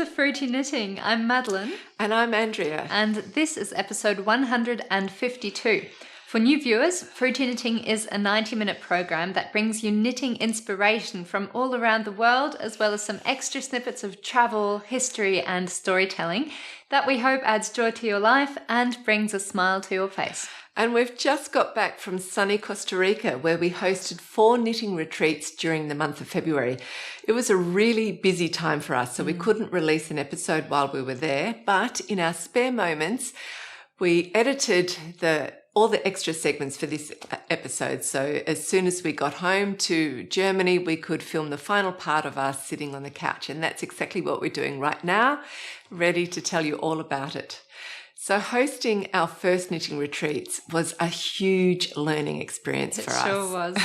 to Fruity Knitting. I'm Madeleine. And I'm Andrea. And this is episode 152. For new viewers, Fruity Knitting is a 90-minute program that brings you knitting inspiration from all around the world, as well as some extra snippets of travel, history, and storytelling that we hope adds joy to your life and brings a smile to your face. And we've just got back from sunny Costa Rica, where we hosted 4 knitting retreats during the month of February. It was a really busy time for us, so we couldn't release an episode while we were there. But in our spare moments, we edited all the extra segments for this episode. So as soon as we got home to Germany, we could film the final part of us sitting on the couch. And that's exactly what we're doing right now, ready to tell you all about it. So hosting our first knitting retreats was a huge learning experience for us. It sure was.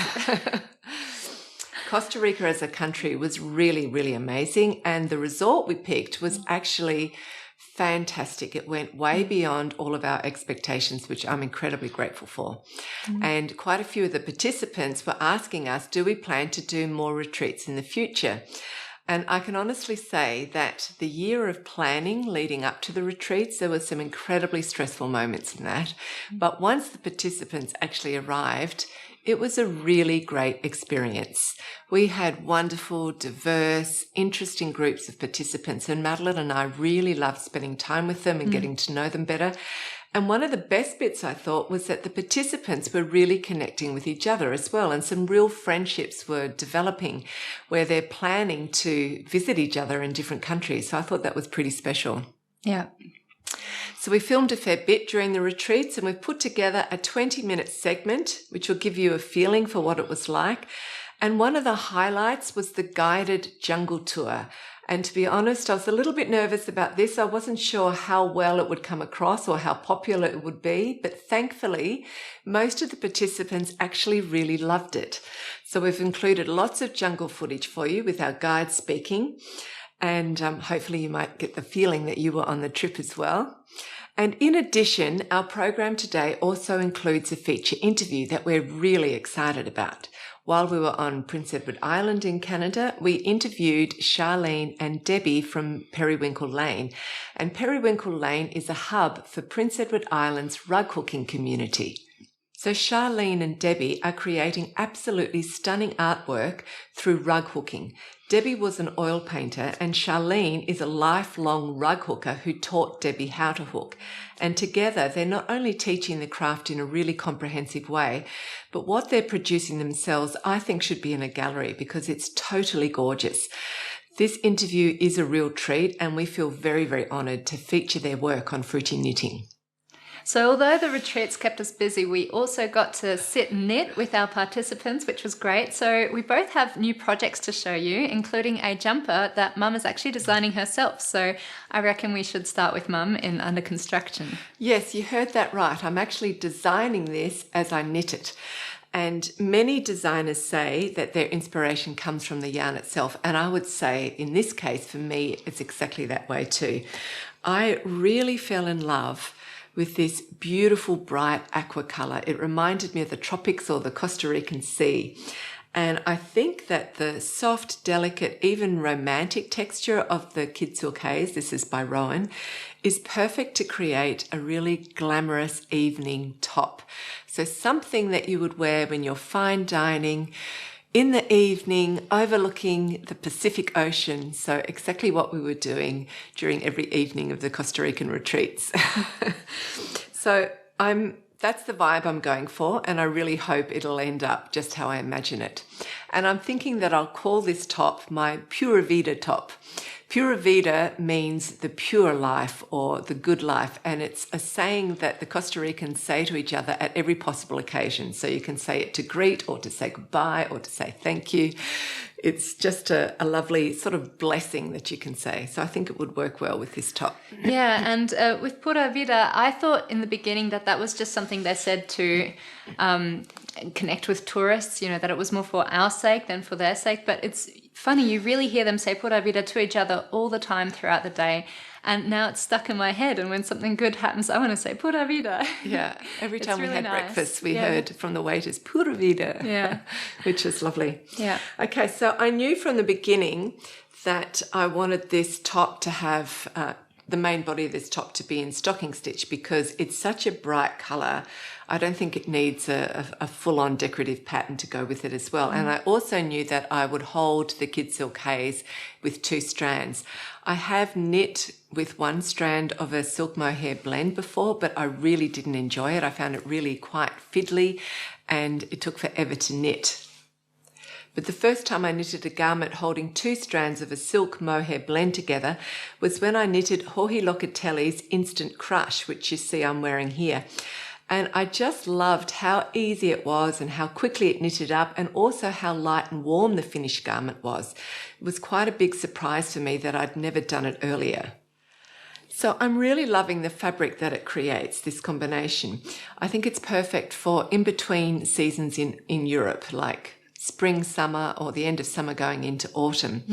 Costa Rica as a country was really, really amazing. And the resort we picked was actually fantastic. It went way beyond all of our expectations, which I'm incredibly grateful for. And quite a few of the participants were asking us, do we plan to do more retreats in the future? And I can honestly say that the year of planning leading up to the retreats, there were some incredibly stressful moments in that. But once the participants actually arrived, it was a really great experience. We had wonderful, diverse, interesting groups of participants, and Madeleine and I really loved spending time with them and getting to know them better. And one of the best bits, I thought, was that the participants were really connecting with each other as well, and some real friendships were developing where they're planning to visit each other in different countries. So I thought that was pretty special. Yeah. So we filmed a fair bit during the retreats, and we've put together a 20-minute segment which will give you a feeling for what it was like. And one of the highlights was the guided jungle tour. And to be honest, I was a little bit nervous about this. I wasn't sure how well it would come across or how popular it would be, but thankfully, most of the participants actually really loved it. So we've included lots of jungle footage for you with our guide speaking, and hopefully you might get the feeling that you were on the trip as well. And in addition, our program today also includes a feature interview that we're really excited about. While we were on Prince Edward Island in Canada, we interviewed Charlene and Debbie from Periwinkle Laine. And Periwinkle Laine is a hub for Prince Edward Island's rug hooking community. So Charlene and Debbie are creating absolutely stunning artwork through rug hooking. Debbie was an oil painter, and Charlene is a lifelong rug hooker who taught Debbie how to hook. And together, they're not only teaching the craft in a really comprehensive way, but what they're producing themselves, I think, should be in a gallery because it's totally gorgeous. This interview is a real treat, and we feel very, very honoured to feature their work on Fruity Knitting. So although the retreats kept us busy, we also got to sit and knit with our participants, which was great. So we both have new projects to show you, including a jumper that Mum is actually designing herself. So I reckon we should start with Mum in under construction. Yes, you heard that right. I'm actually designing this as I knit it. And many designers say that their inspiration comes from the yarn itself. And I would say in this case, for me, it's exactly that way too. I really fell in love with this beautiful bright aqua colour. It reminded me of the tropics or the Costa Rican sea. And I think that the soft, delicate, even romantic texture of the Kid Silk Haze, this is by Rowan, is perfect to create a really glamorous evening top. So something that you would wear when you're fine dining in the evening, overlooking the Pacific Ocean. So exactly what we were doing during every evening of the Costa Rican retreats. So that's the vibe I'm going for, and I really hope it'll end up just how I imagine it. And I'm thinking that I'll call this top my Pura Vida top. Pura Vida means the pure life or the good life, and it's a saying that the Costa Ricans say to each other at every possible occasion. So you can say it to greet or to say goodbye or to say thank you. It's just a lovely sort of blessing that you can say. So I think it would work well with this top. Yeah, and with Pura Vida, I thought in the beginning that was just something they said to connect with tourists, that it was more for our sake than for their sake. But it's funny, you really hear them say Pura Vida to each other all the time throughout the day. And now it's stuck in my head. And when something good happens, I want to say Pura Vida. Yeah. Every time really we had nice. breakfast, we heard from the waiters, Pura Vida. Yeah. Which is lovely. Yeah. Okay. So I knew from the beginning that I wanted this top to have the main body of this top to be in stocking stitch because it's such a bright colour. I don't think it needs a full-on decorative pattern to go with it as well. And I also knew that I would hold the Kid Silk Haze with 2 strands. I have knit with 1 strand of a silk mohair blend before, but I really didn't enjoy it. I found it really quite fiddly and it took forever to knit. But the first time I knitted a garment holding 2 strands of a silk mohair blend together was when I knitted Jorge Locatelli's Instant Crush, which you see I'm wearing here. And I just loved how easy it was and how quickly it knitted up, and also how light and warm the finished garment was. It was quite a big surprise for me that I'd never done it earlier. So I'm really loving the fabric that it creates, this combination. I think it's perfect for in-between seasons in Europe, like spring, summer, or the end of summer going into autumn.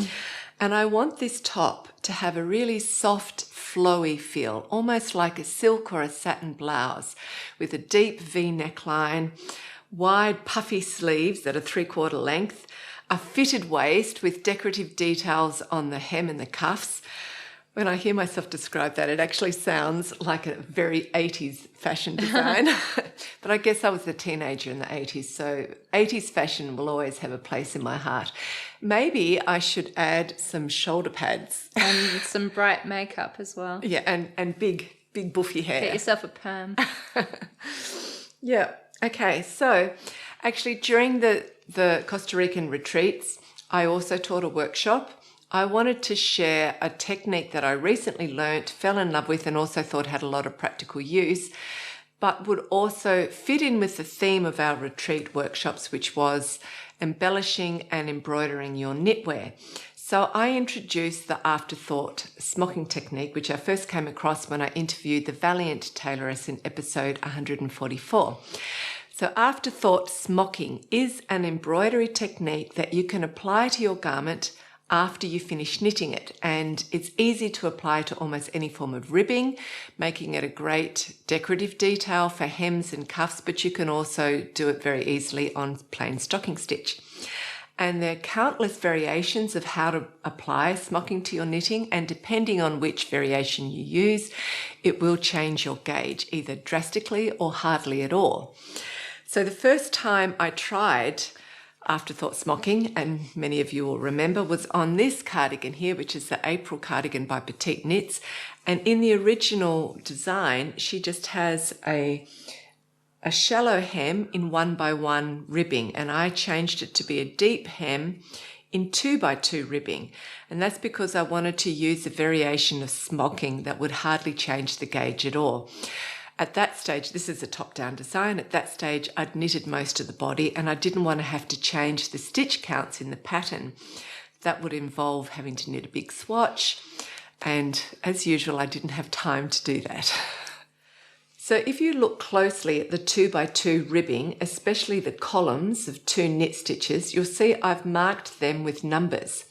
And I want this top to have a really soft, flowy feel, almost like a silk or a satin blouse, with a deep V neckline, wide puffy sleeves that are 3/4 length, a fitted waist with decorative details on the hem and the cuffs. When I hear myself describe that, it actually sounds like a very 80s fashion design. But I guess I was a teenager in the 80s, so 80s fashion will always have a place in my heart. Maybe I should add some shoulder pads. And some bright makeup as well. Yeah, and big buffy hair. Get yourself a perm. Yeah. Okay, so actually during the Costa Rican retreats, I also taught a workshop. I wanted to share a technique that I recently learnt, fell in love with, and also thought had a lot of practical use, but would also fit in with the theme of our retreat workshops, which was embellishing and embroidering your knitwear. So I introduced the afterthought smocking technique, which I first came across when I interviewed the valiant tailoress in episode 144. So afterthought smocking is an embroidery technique that you can apply to your garment after you finish knitting it, and it's easy to apply to almost any form of ribbing, making it a great decorative detail for hems and cuffs, but you can also do it very easily on plain stocking stitch. And there are countless variations of how to apply smocking to your knitting, and depending on which variation you use, it will change your gauge, either drastically or hardly at all. So the first time I tried afterthought smocking, and many of you will remember, was on this cardigan here, which is the April cardigan by Petite Knits. And in the original design, she just has a shallow hem in 1x1 ribbing, and I changed it to be a deep hem in 2x2 ribbing. And that's because I wanted to use a variation of smocking that would hardly change the gauge at all. At that stage, this is a top-down design, at that stage I'd knitted most of the body and I didn't want to have to change the stitch counts in the pattern. That would involve having to knit a big swatch, and as usual I didn't have time to do that. So if you look closely at the 2x2 ribbing, especially the columns of 2 knit stitches, you'll see I've marked them with numbers.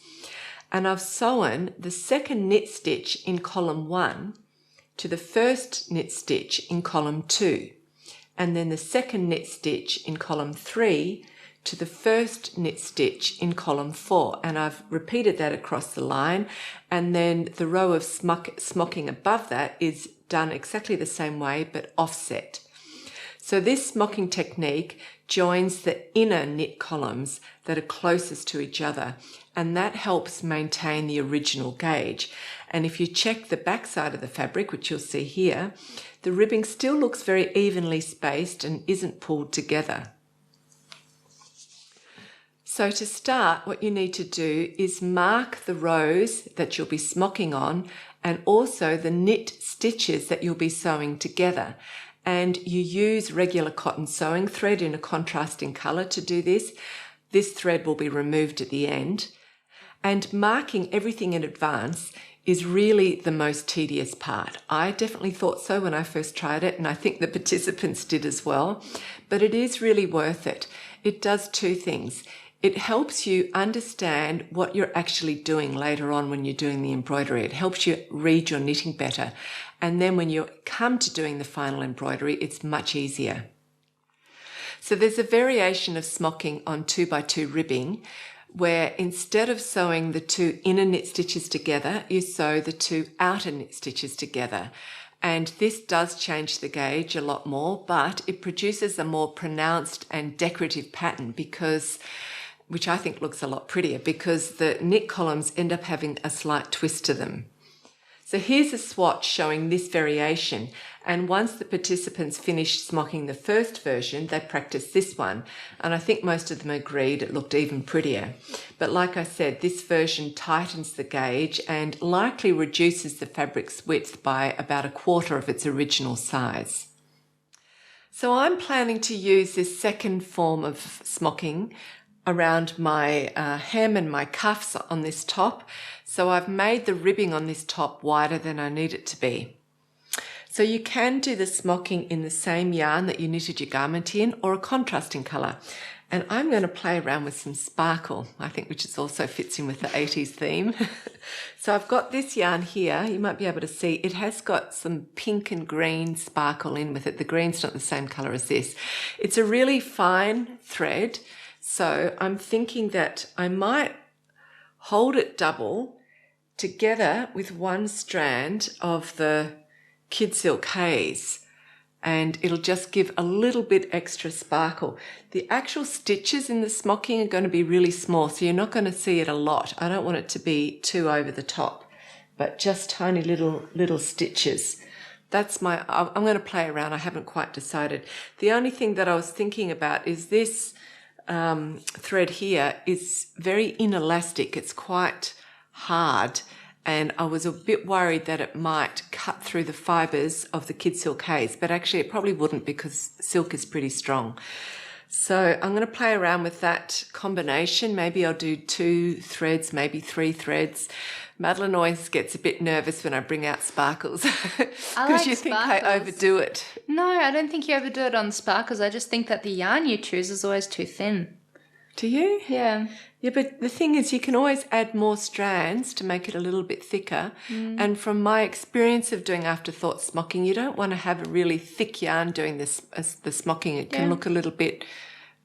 And I've sewn the second knit stitch in column 1 to the first knit stitch in column 2, and then the second knit stitch in column 3 to the first knit stitch in column 4, and I've repeated that across the line, and then the row of smocking above that is done exactly the same way but offset. So this smocking technique joins the inner knit columns that are closest to each other, and that helps maintain the original gauge. And if you check the back side of the fabric, which you'll see here, the ribbing still looks very evenly spaced and isn't pulled together. So to start, what you need to do is mark the rows that you'll be smocking on, and also the knit stitches that you'll be sewing together. And you use regular cotton sewing thread in a contrasting colour to do this. This thread will be removed at the end. And marking everything in advance is really the most tedious part. I definitely thought so when I first tried it, and I think the participants did as well. But it is really worth it. It does 2 things. It helps you understand what you're actually doing later on when you're doing the embroidery. It helps you read your knitting better. And then when you come to doing the final embroidery, it's much easier. So there's a variation of smocking on 2x2 ribbing where instead of sewing the 2 inner knit stitches together, you sew the 2 outer knit stitches together. And this does change the gauge a lot more, but it produces a more pronounced and decorative pattern because, which I think looks a lot prettier, because the knit columns end up having a slight twist to them. So here's a swatch showing this variation, and once the participants finished smocking the first version, they practiced this one, and I think most of them agreed it looked even prettier. But like I said, this version tightens the gauge and likely reduces the fabric's width by about 1/4 of its original size. So I'm planning to use this second form of smocking around my hem and my cuffs on this top. So I've made the ribbing on this top wider than I need it to be. So you can do the smocking in the same yarn that you knitted your garment in, or a contrasting colour. And I'm going to play around with some sparkle, I think, which is also fits in with the 80s theme. So I've got this yarn here. You might be able to see it has got some pink and green sparkle in with it. The green's not the same colour as this. It's a really fine thread. So I'm thinking that I might hold it double together with one strand of the Kid Silk Haze, and it'll just give a little bit extra sparkle. The actual stitches in the smocking are going to be really small, so you're not going to see it a lot. I don't want it to be too over the top, but just tiny little stitches. I'm going to play around. I haven't quite decided. The only thing that I was thinking about is this thread here is very inelastic. It's quite hard, and I was a bit worried that it might cut through the fibres of the Kid Silk Haze, but actually it probably wouldn't because silk is pretty strong. So I'm going to play around with that combination. Maybe I'll do 2 threads, maybe 3 threads. Madeleine always gets a bit nervous when I bring out sparkles because you think I overdo it. No, I don't think you overdo it on sparkles. I just think that the yarn you choose is always too thin. Do you? Yeah. Yeah, but the thing is you can always add more strands to make it a little bit thicker. And from my experience of doing afterthought smocking, you don't want to have a really thick yarn doing this as the smocking. It can look a little bit...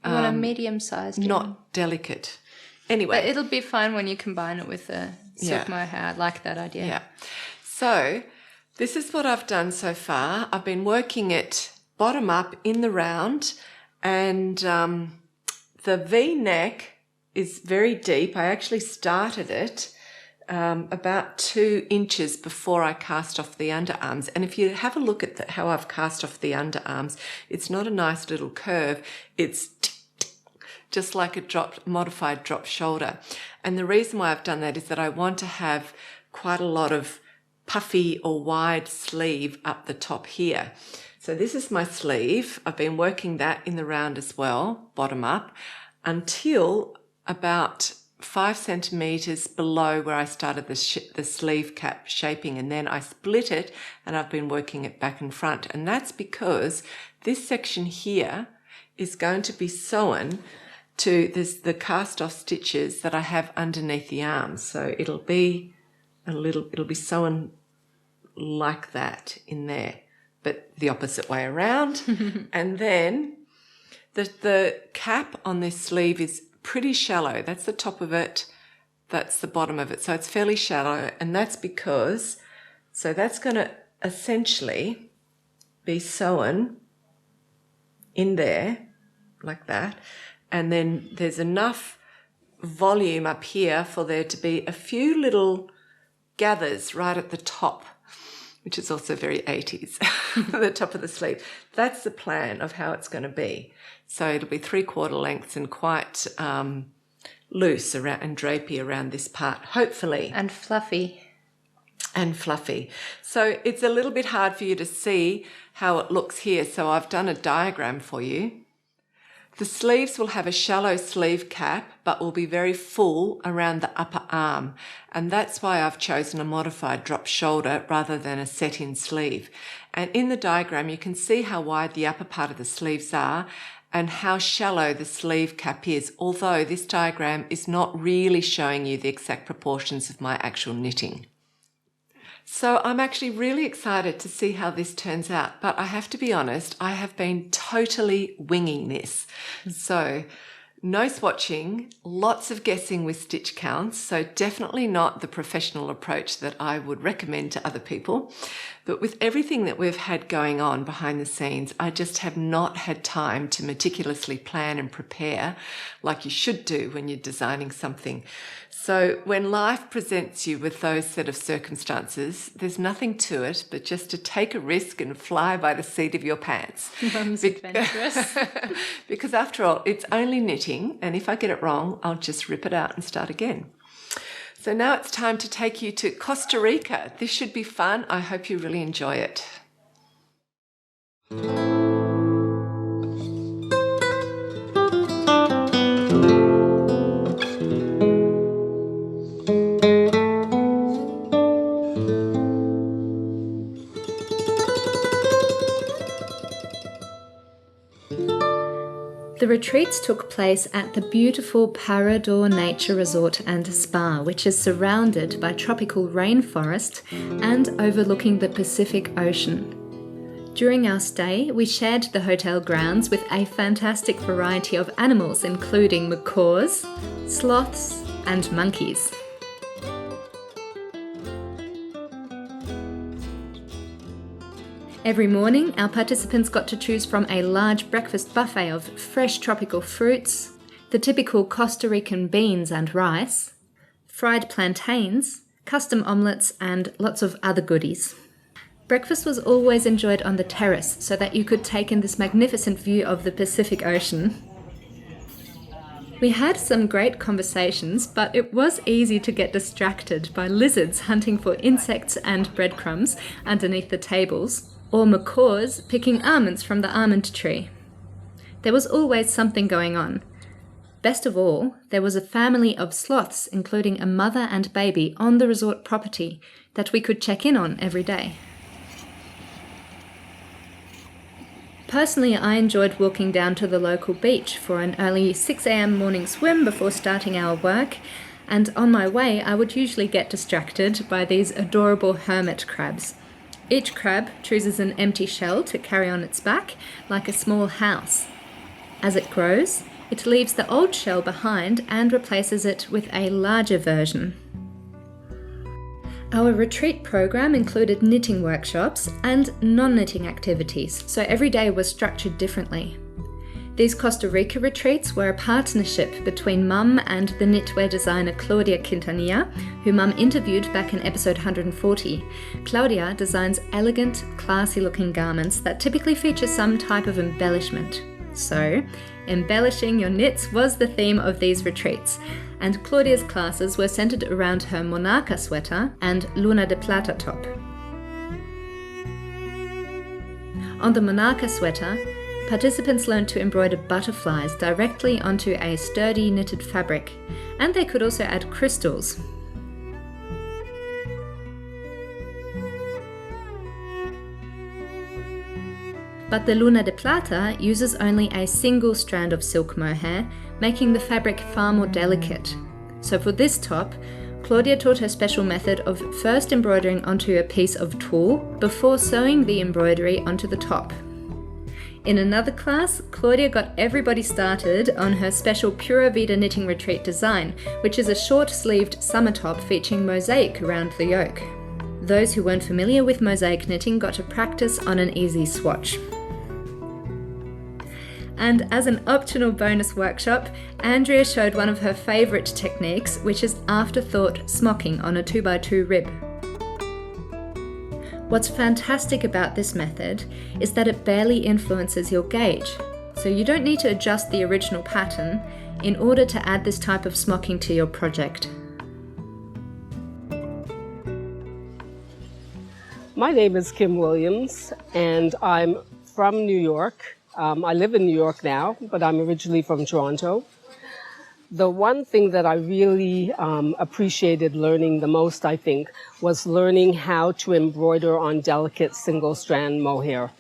You want a medium-sized yarn. Not delicate. Anyway. But it'll be fine when you combine it with the silk mohair. I like that idea. Yeah. So this is what I've done so far. I've been working it bottom up in the round, and the V-neck is very deep. I actually started it about 2 inches before I cast off the underarms. And if you have a look at how I've cast off the underarms, it's not a nice little curve. It's just like a modified drop shoulder. And the reason why I've done that is that I want to have quite a lot of puffy or wide sleeve up the top here. So this is my sleeve. I've been working that in the round as well, bottom up, until about 5 centimetres below where I started the sleeve cap shaping, and then I split it and I've been working it back and front. And that's because this section here is going to be sewn to the cast off stitches that I have underneath the arms. So it'll be sewn like that in there, but the opposite way around. And then the cap on this sleeve is pretty shallow. That's the top of it. That's the bottom of it. So it's fairly shallow, and that's because, so that's going to essentially be sewn in there like that. And then there's enough volume up here for there to be a few little gathers right at the top, which is also very 80s, the top of the sleeve. That's the plan of how it's going to be. So it'll be 3/4 lengths and quite loose around and drapey around this part, hopefully. And fluffy. And fluffy. So it's a little bit hard for you to see how it looks here. So I've done a diagram for you. The sleeves will have a shallow sleeve cap, but will be very full around the upper arm. And that's why I've chosen a modified drop shoulder rather than a set-in sleeve. And in the diagram, you can see how wide the upper part of the sleeves are and how shallow the sleeve cap is, although this diagram is not really showing you the exact proportions of my actual knitting. So I'm actually really excited to see how this turns out, but I have to be honest, I have been totally winging this. So No swatching, lots of guessing with stitch counts, so definitely not the professional approach that I would recommend to other people. But with everything that we've had going on behind the scenes, I just have not had time to meticulously plan and prepare like you should do when you're designing something. So when life presents you with those set of circumstances, there's nothing to it but just to take a risk and fly by the seat of your pants. Mum's adventurous. Because after all, it's only knitting, and if I get it wrong, I'll just rip it out and start again. So now it's time to take you to Costa Rica. This should be fun. I hope you really enjoy it. The retreats took place at the beautiful Pura Nature Resort and Spa, which is surrounded by tropical rainforest and overlooking the Pacific Ocean. During our stay, we shared the hotel grounds with a fantastic variety of animals, including macaws, sloths, and monkeys. Every morning, our participants got to choose from a large breakfast buffet of fresh tropical fruits, the typical Costa Rican beans and rice, fried plantains, custom omelettes, and lots of other goodies. Breakfast was always enjoyed on the terrace so that you could take in this magnificent view of the Pacific Ocean. We had some great conversations, but it was easy to get distracted by lizards hunting for insects and breadcrumbs underneath the tables, or macaws picking almonds from the almond tree. There was always something going on. Best of all, there was a family of sloths, including a mother and baby, on the resort property that we could check in on every day. Personally, I enjoyed walking down to the local beach for an early 6 a.m. morning swim before starting our work, and on my way I would usually get distracted by these adorable hermit crabs. Each crab chooses an empty shell to carry on its back, like a small house. As it grows, it leaves the old shell behind and replaces it with a larger version. Our retreat program included knitting workshops and non-knitting activities, so every day was structured differently. These Costa Rica retreats were a partnership between Mum and the knitwear designer Claudia Quintanilla, who Mum interviewed back in episode 140. Claudia designs elegant, classy-looking garments that typically feature some type of embellishment. So, embellishing your knits was the theme of these retreats, and Claudia's classes were centered around her Monarca sweater and Luna de Plata top. On the Monarca sweater, participants learned to embroider butterflies directly onto a sturdy knitted fabric, and they could also add crystals. But the Luna de Plata uses only a single strand of silk mohair, making the fabric far more delicate. So for this top, Claudia taught her special method of first embroidering onto a piece of tulle before sewing the embroidery onto the top. In another class, Claudia got everybody started on her special Pura Vida knitting retreat design, which is a short-sleeved summer top featuring mosaic around the yoke. Those who weren't familiar with mosaic knitting got to practice on an easy swatch. And as an optional bonus workshop, Andrea showed one of her favourite techniques, which is afterthought smocking on a 2x2 rib. What's fantastic about this method is that it barely influences your gauge, so you don't need to adjust the original pattern in order to add this type of smocking to your project. My name is Kim Williams, and I'm from New York. I live in New York now, but I'm originally from Toronto. The one thing that I really appreciated learning the most, I think, was learning how to embroider on delicate single-strand mohair.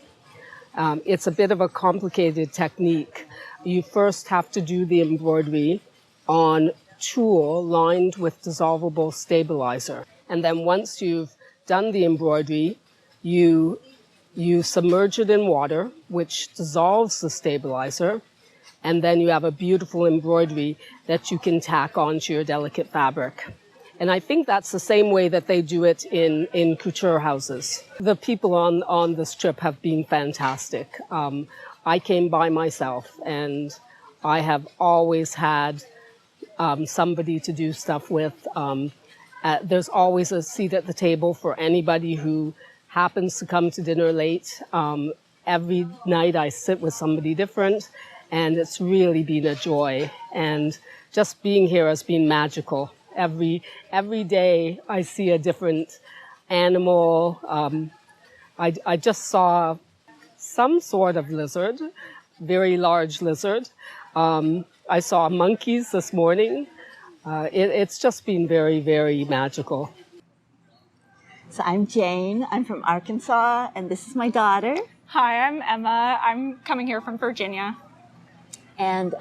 It's a bit of a complicated technique. You first have to do the embroidery on tulle lined with dissolvable stabilizer. And then once you've done the embroidery, you submerge it in water, which dissolves the stabilizer, and then you have a beautiful embroidery that you can tack onto your delicate fabric. And I think that's the same way that they do it in couture houses. The people on this trip have been fantastic. I came by myself, and I have always had somebody to do stuff with. There's always a seat at the table for anybody who happens to come to dinner late. Every night I sit with somebody different, and it's really been a joy. And just being here has been magical. Every day I see a different animal. I just saw some sort of lizard, very large lizard. I saw monkeys this morning. It's just been very, very magical. So I'm Jane. I'm from Arkansas, and this is my daughter. Hi, I'm Emma. I'm coming here from Virginia. And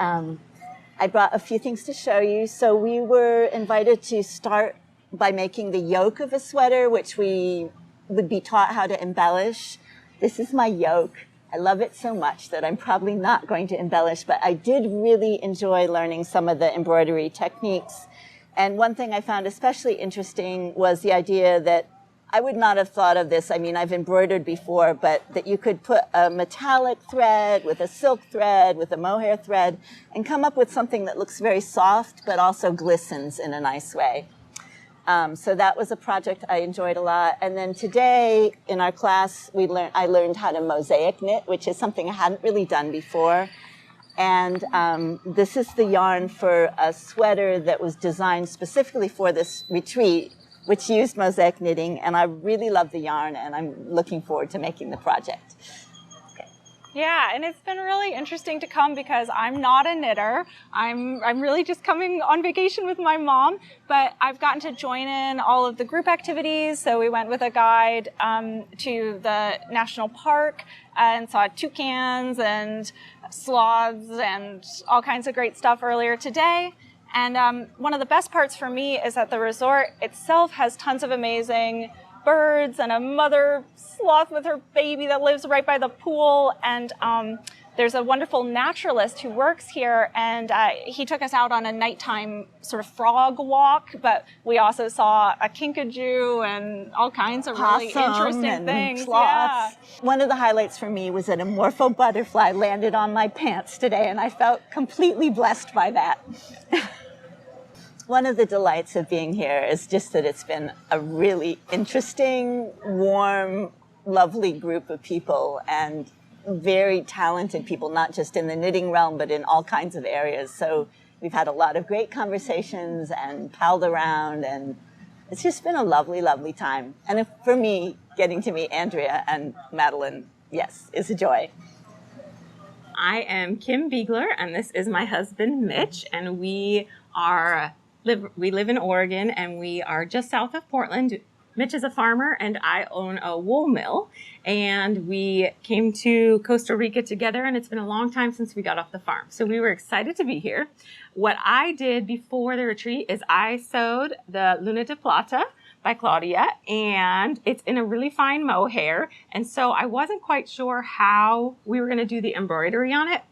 I brought a few things to show you. So we were invited to start by making the yoke of a sweater, which we would be taught how to embellish. This is my yoke. I love it so much that I'm probably not going to embellish, but I did really enjoy learning some of the embroidery techniques. And one thing I found especially interesting was the idea that I would not have thought of this. I mean, I've embroidered before, but that you could put a metallic thread with a silk thread, with a mohair thread, and come up with something that looks very soft, but also glistens in a nice way. So that was a project I enjoyed a lot. And then today in our class, I learned how to mosaic knit, which is something I hadn't really done before. And this is the yarn for a sweater that was designed specifically for this retreat, which used mosaic knitting, and I really love the yarn, and I'm looking forward to making the project. Okay. Yeah, and it's been really interesting to come because I'm not a knitter. I'm really just coming on vacation with my mom, but I've gotten to join in all of the group activities. So we went with a guide to the national park and saw toucans and sloths and all kinds of great stuff earlier today. And one of the best parts for me is that the resort itself has tons of amazing birds and a mother sloth with her baby that lives right by the pool. And there's a wonderful naturalist who works here, and he took us out on a nighttime sort of frog walk, but we also saw a kinkajou and all kinds of really interesting things. Sloths. Yeah. One of the highlights for me was that a morpho butterfly landed on my pants today, and I felt completely blessed by that. One of the delights of being here is just that it's been a really interesting, warm, lovely group of people, and very talented people, not just in the knitting realm, but in all kinds of areas. So we've had a lot of great conversations and palled around, and it's just been a lovely, lovely time. And for me, getting to meet Andrea and Madeleine, yes, is a joy. I am Kim Biegler, and this is my husband, Mitch, and we live in Oregon, and we are just south of Portland. Mitch is a farmer, and I own a wool mill, and we came to Costa Rica together, and it's been a long time since we got off the farm. So we were excited to be here. What I did before the retreat is I sewed the Luna de Plata by Claudia, and it's in a really fine mohair, and so I wasn't quite sure how we were going to do the embroidery on it.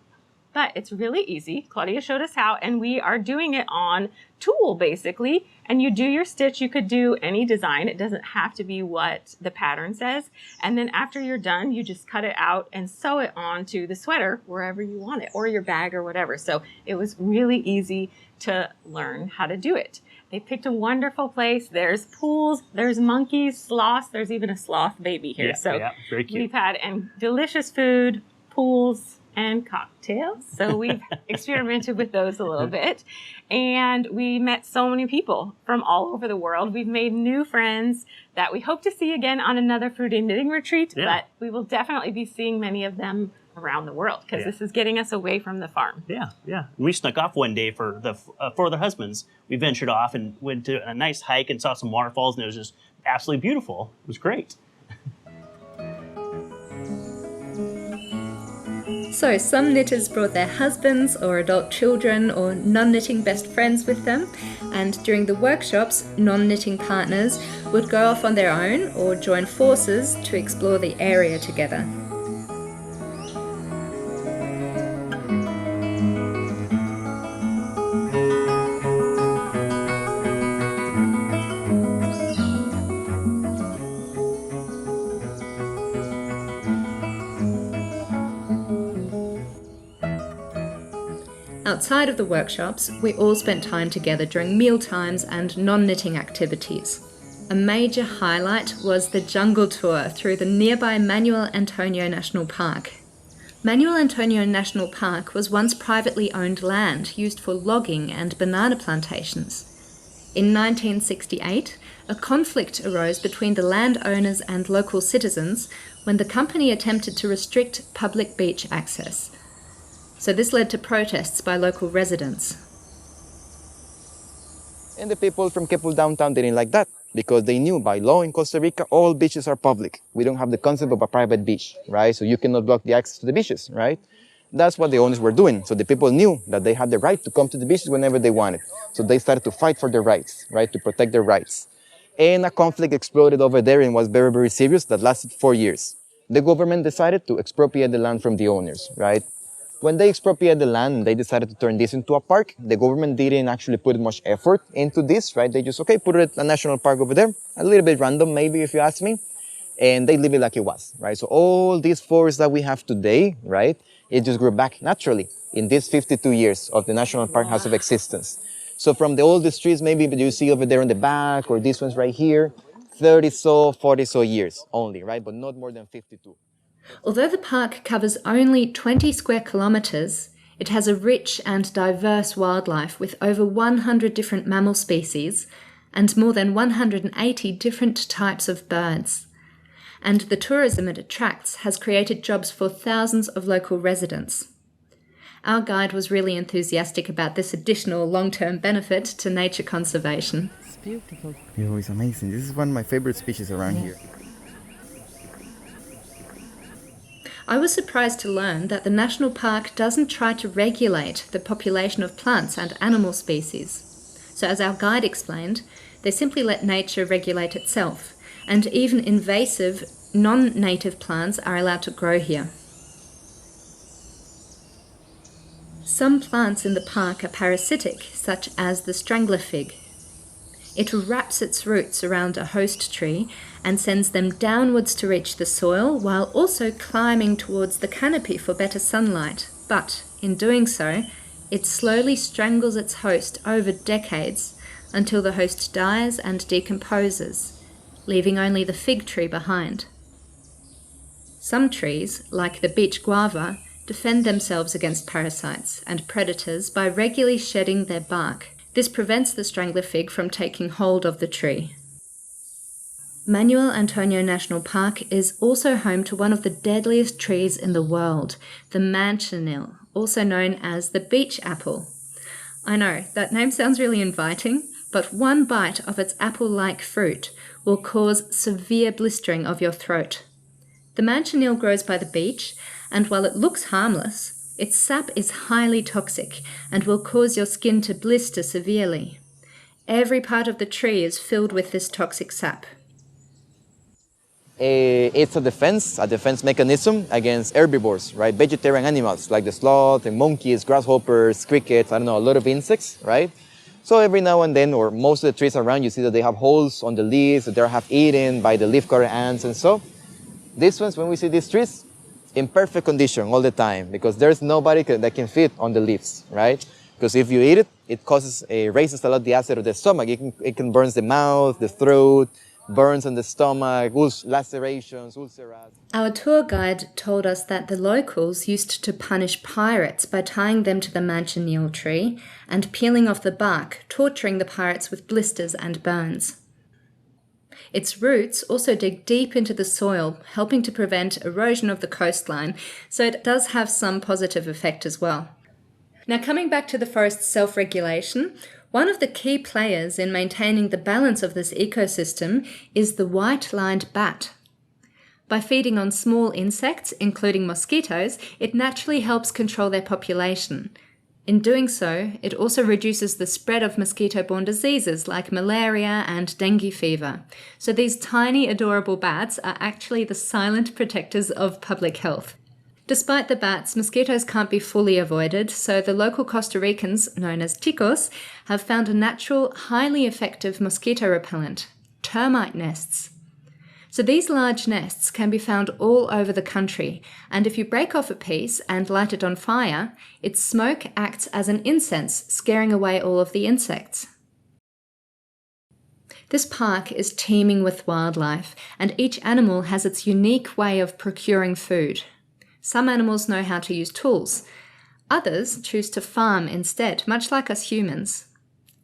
But it's really easy. Claudia showed us how, and we are doing it on tulle, basically. And you do your stitch. You could do any design. It doesn't have to be what the pattern says. And then after you're done, you just cut it out and sew it onto the sweater wherever you want it, or your bag or whatever. So it was really easy to learn how to do it. They picked a wonderful place. There's pools, there's monkeys, sloths. There's even a sloth baby here. Yeah, very cute. We've had delicious food, pools, and cocktails. So we've experimented with those a little bit. And we met so many people from all over the world. We've made new friends that we hope to see again on another food and knitting retreat, but we will definitely be seeing many of them around the world because this is getting us away from the farm. Yeah. We snuck off one day for the husbands. We ventured off and went to a nice hike and saw some waterfalls, and it was just absolutely beautiful. It was great. So some knitters brought their husbands or adult children or non-knitting best friends with them, and during the workshops, non-knitting partners would go off on their own or join forces to explore the area together. Outside of the workshops, we all spent time together during meal times and non-knitting activities. A major highlight was the jungle tour through the nearby Manuel Antonio National Park. Manuel Antonio National Park was once privately owned land used for logging and banana plantations. In 1968, a conflict arose between the landowners and local citizens when the company attempted to restrict public beach access. So this led to protests by local residents. And the people from Keppel downtown didn't like that because they knew by law in Costa Rica, all beaches are public. We don't have the concept of a private beach, right? So you cannot block the access to the beaches, right? That's what the owners were doing. So the people knew that they had the right to come to the beaches whenever they wanted. So they started to fight for their rights, right? To protect their rights. And a conflict exploded over there and was very, very serious that lasted 4 years. The government decided to expropriate the land from the owners, right? When they expropriated the land and they decided to turn this into a park, the government didn't actually put much effort into this, right? They just, okay, put it a national park over there, a little bit random maybe if you ask me, and they leave it like it was, right? So all these forests that we have today, right, it just grew back naturally in these 52 years of the national park house of existence. So from the oldest trees maybe you see over there in the back or these ones right here, 30 so, 40 so years only, right? But not more than 52. Although the park covers only 20 square kilometres, it has a rich and diverse wildlife with over 100 different mammal species and more than 180 different types of birds. And the tourism it attracts has created jobs for thousands of local residents. Our guide was really enthusiastic about this additional long-term benefit to nature conservation. It's beautiful. It's amazing. This is one of my favorite species around here. I was surprised to learn that the national park doesn't try to regulate the population of plants and animal species. So as our guide explained, they simply let nature regulate itself, and even invasive, non-native plants are allowed to grow here. Some plants in the park are parasitic, such as the strangler fig. It wraps its roots around a host tree and sends them downwards to reach the soil while also climbing towards the canopy for better sunlight. But in doing so, it slowly strangles its host over decades until the host dies and decomposes, leaving only the fig tree behind. Some trees, like the beach guava, defend themselves against parasites and predators by regularly shedding their bark. This prevents the strangler fig from taking hold of the tree. Manuel Antonio National Park is also home to one of the deadliest trees in the world, the manchineel, also known as the beach apple. I know, that name sounds really inviting, but one bite of its apple-like fruit will cause severe blistering of your throat. The manchineel grows by the beach, and while it looks harmless, its sap is highly toxic and will cause your skin to blister severely. Every part of the tree is filled with this toxic sap. It's a defense mechanism against herbivores, right? Vegetarian animals like the sloth and monkeys, grasshoppers, crickets, a lot of insects, right? So every now and then, or most of the trees around, you see that they have holes on the leaves that they're half eaten by the leafcutter ants and so. These ones, when we see these trees, in perfect condition all the time because there's nobody that can fit on the leaves, right? Because if you eat it, it raises a lot the acid of the stomach. It can burn the mouth, the throat, burns on the stomach, lacerations, ulcers. Our tour guide told us that the locals used to punish pirates by tying them to the manchineel tree and peeling off the bark, torturing the pirates with blisters and burns. Its roots also dig deep into the soil, helping to prevent erosion of the coastline, so it does have some positive effect as well. Now, coming back to the forest's self-regulation, one of the key players in maintaining the balance of this ecosystem is the white-lined bat. By feeding on small insects, including mosquitoes, it naturally helps control their population. In doing so, it also reduces the spread of mosquito-borne diseases like malaria and dengue fever. So these tiny, adorable bats are actually the silent protectors of public health. Despite the bats, mosquitoes can't be fully avoided, so the local Costa Ricans, known as ticos, have found a natural, highly effective mosquito repellent, termite nests. So these large nests can be found all over the country, and if you break off a piece and light it on fire, its smoke acts as an incense, scaring away all of the insects. This park is teeming with wildlife, and each animal has its unique way of procuring food. Some animals know how to use tools. Others choose to farm instead, much like us humans.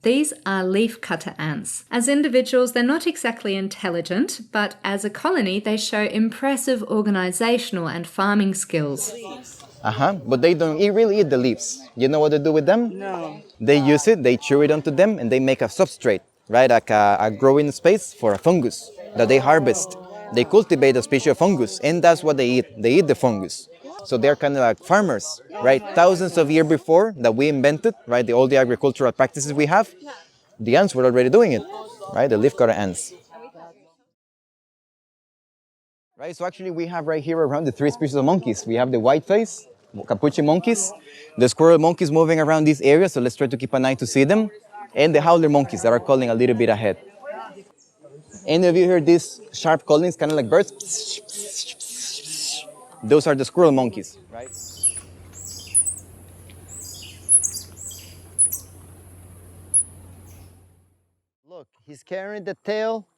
These are leafcutter ants. As individuals, they're not exactly intelligent, but as a colony, they show impressive organizational and farming skills. But they don't really eat the leaves. You know what they do with them? No. They use it, they chew it onto them, and they make a substrate, right? Like a growing space for a fungus that they harvest. They cultivate a species of fungus, and that's what they eat. They eat the fungus. So they're kind of like farmers, right? Thousands of years before that we invented, right, all the agricultural practices we have, the ants were already doing it, right? The leafcutter ants. Right, so actually we have right here around the 3 species of monkeys. We have the white-faced capuchin monkeys, the squirrel monkeys moving around this area, so let's try to keep an eye to see them, and the howler monkeys that are calling a little bit ahead. Any of you heard these sharp callings, kind of like birds? Those are the squirrel monkeys, right? Look, he's carrying the tail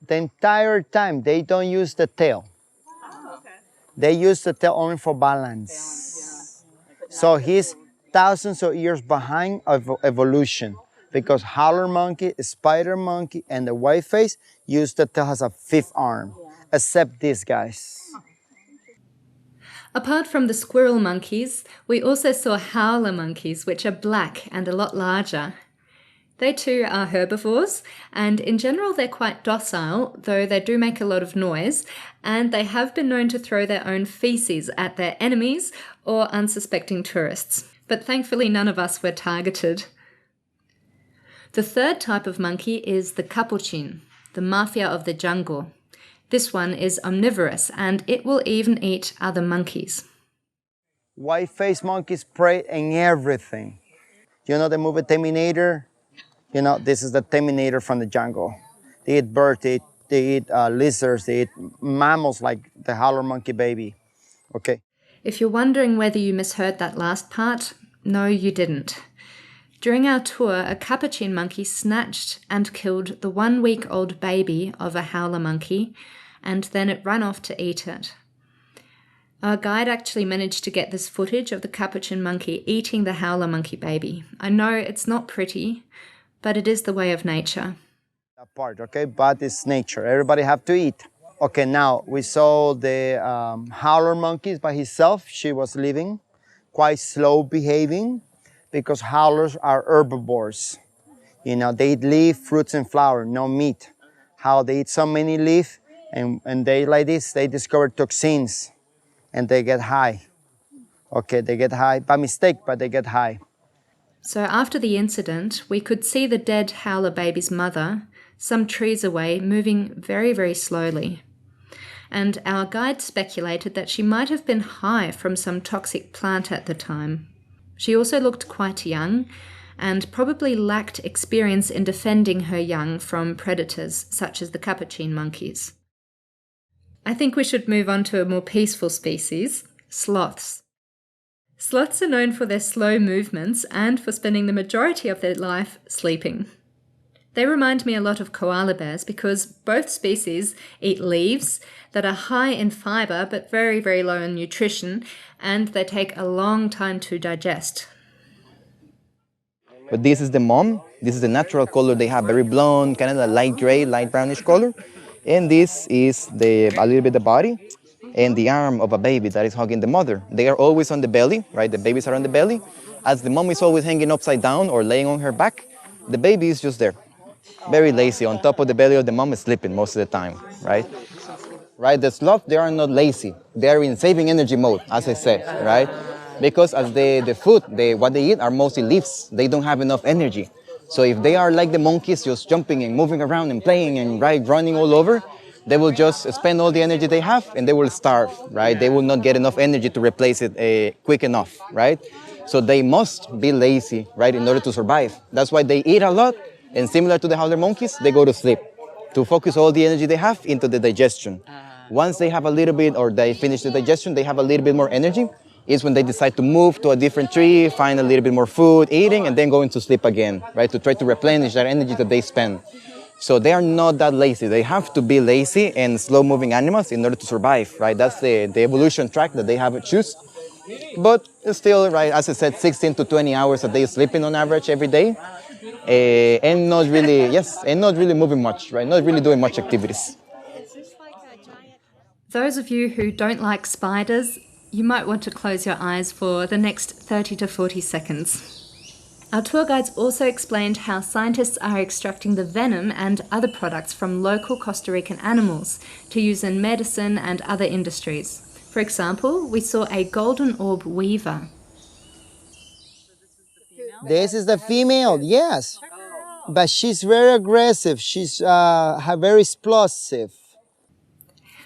the entire time. They don't use the tail. Oh, okay. They use the tail only for balance. So he's thousands of years behind of evolution because howler monkey, spider monkey, and the white face use the tail as a 5th arm, except these guys. Apart from the squirrel monkeys, we also saw howler monkeys, which are black and a lot larger. They too are herbivores, and in general they're quite docile, though they do make a lot of noise, and they have been known to throw their own feces at their enemies or unsuspecting tourists. But thankfully none of us were targeted. The third type of monkey is the capuchin, the mafia of the jungle. This one is omnivorous, and it will even eat other monkeys. White-faced monkeys prey in everything. You know the movie Terminator? You know, this is the Terminator from the jungle. They eat birds, they eat lizards, they eat mammals like the howler monkey baby. Okay. If you're wondering whether you misheard that last part, no, you didn't. During our tour, a capuchin monkey snatched and killed the 1-week-old baby of a howler monkey, and then it ran off to eat it. Our guide actually managed to get this footage of the capuchin monkey eating the howler monkey baby. I know it's not pretty, but it is the way of nature. That part, okay, but it's nature. Everybody have to eat. Okay, now we saw the howler monkeys by himself. She was living, quite slow behaving, because howlers are herbivores. You know, they eat leaf, fruits, and flower, no meat. How they eat so many leaf, and they like this, they discover toxins, and they get high. Okay, they get high by mistake, but they get high. So after the incident, we could see the dead howler baby's mother, some trees away, moving very, very slowly. And our guide speculated that she might have been high from some toxic plant at the time. She also looked quite young and probably lacked experience in defending her young from predators such as the capuchin monkeys. I think we should move on to a more peaceful species, sloths. Sloths are known for their slow movements and for spending the majority of their life sleeping. They remind me a lot of koala bears because both species eat leaves that are high in fiber but very, very low in nutrition, and they take a long time to digest. But this is the mom. This is the natural color they have, very blonde, kind of a light gray, light brownish color. And this is a little bit the body and the arm of a baby that is hugging the mother. They are always on the belly, right? The babies are on the belly. As the mom is always hanging upside down or laying on her back, the baby is just there, very lazy, on top of the belly of the mom, is sleeping most of the time, right? Right, the sloth, they are not lazy. They are in saving energy mode, as I said, right? Because as the food, what they eat are mostly leaves. They don't have enough energy. So if they are like the monkeys, just jumping and moving around and playing and running all over, they will just spend all the energy they have and they will starve, right? They will not get enough energy to replace it quick enough, right? So they must be lazy, right, in order to survive. That's why they eat a lot, and similar to the howler monkeys, they go to sleep. to focus all the energy they have into the digestion. Once they have a little bit, or they finish the digestion, they have a little bit more energy, is when they decide to move to a different tree, find a little bit more food, eating, and then go into sleep again, right? To try to replenish that energy that they spend. So they are not that lazy. They have to be lazy and slow-moving animals in order to survive, right? That's the evolution track that they have to choose. But still, right, as I said, 16 to 20 hours a day sleeping on average every day. And not really moving much, right? Not really doing much activities. Those of you who don't like spiders, you might want to close your eyes for the next 30 to 40 seconds. Our tour guides also explained how scientists are extracting the venom and other products from local Costa Rican animals to use in medicine and other industries. For example, we saw a golden orb weaver. This is the female, yes. But she's very aggressive. She's very explosive.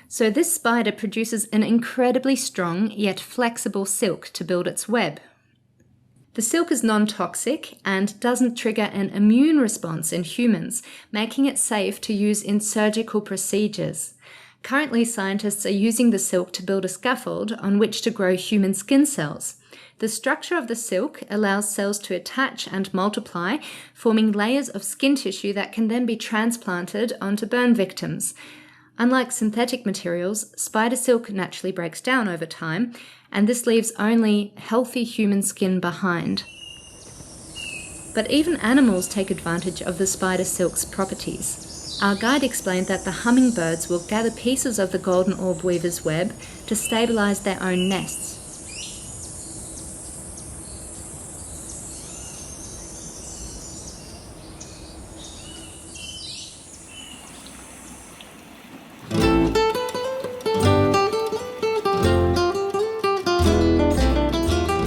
So this spider produces an incredibly strong yet flexible silk to build its web. The silk is non-toxic and doesn't trigger an immune response in humans, making it safe to use in surgical procedures. Currently, scientists are using the silk to build a scaffold on which to grow human skin cells. The structure of the silk allows cells to attach and multiply, forming layers of skin tissue that can then be transplanted onto burn victims. Unlike synthetic materials, spider silk naturally breaks down over time, and this leaves only healthy human skin behind. But even animals take advantage of the spider silk's properties. Our guide explained that the hummingbirds will gather pieces of the golden orb weaver's web to stabilize their own nests.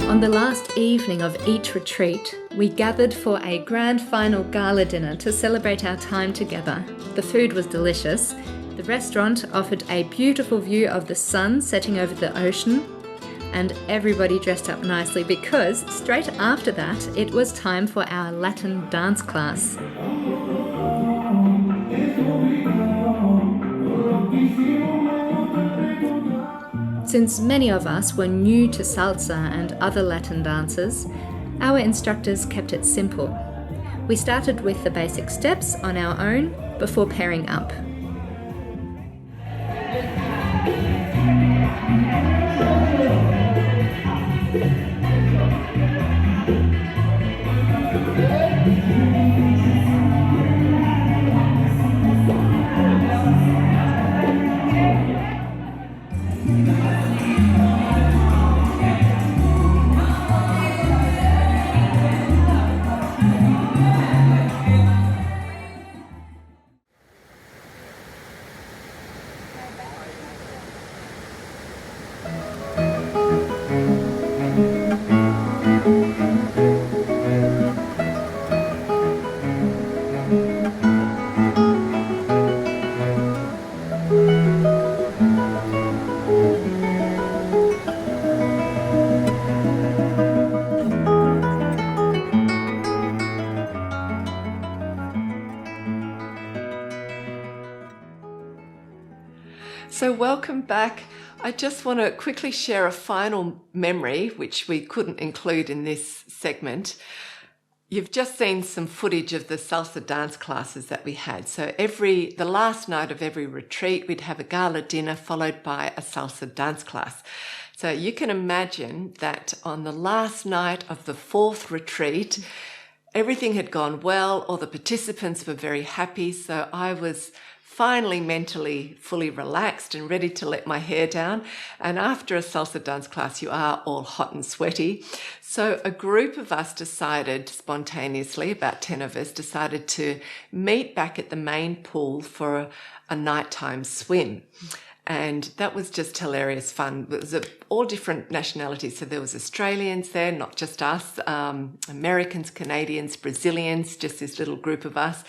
On the last evening of each retreat, we gathered for a grand final gala dinner to celebrate our time together. The food was delicious. The restaurant offered a beautiful view of the sun setting over the ocean, and everybody dressed up nicely because straight after that, it was time for our Latin dance class. Since many of us were new to salsa and other Latin dances, our instructors kept it simple. We started with the basic steps on our own before pairing up. So welcome back. I just want to quickly share a final memory, which we couldn't include in this segment. You've just seen some footage of the salsa dance classes that we had. So the last night of every retreat, we'd have a gala dinner followed by a salsa dance class. So you can imagine that on the last night of the fourth retreat, everything had gone well. All the participants were very happy. So I was finally mentally fully relaxed and ready to let my hair down. And after a salsa dance class, you are all hot and sweaty. So a group of us decided spontaneously, about 10 of us, decided to meet back at the main pool for a nighttime swim. And that was just hilarious fun. It was all different nationalities. So there was Australians there, not just us, Americans, Canadians, Brazilians, just this little group of us.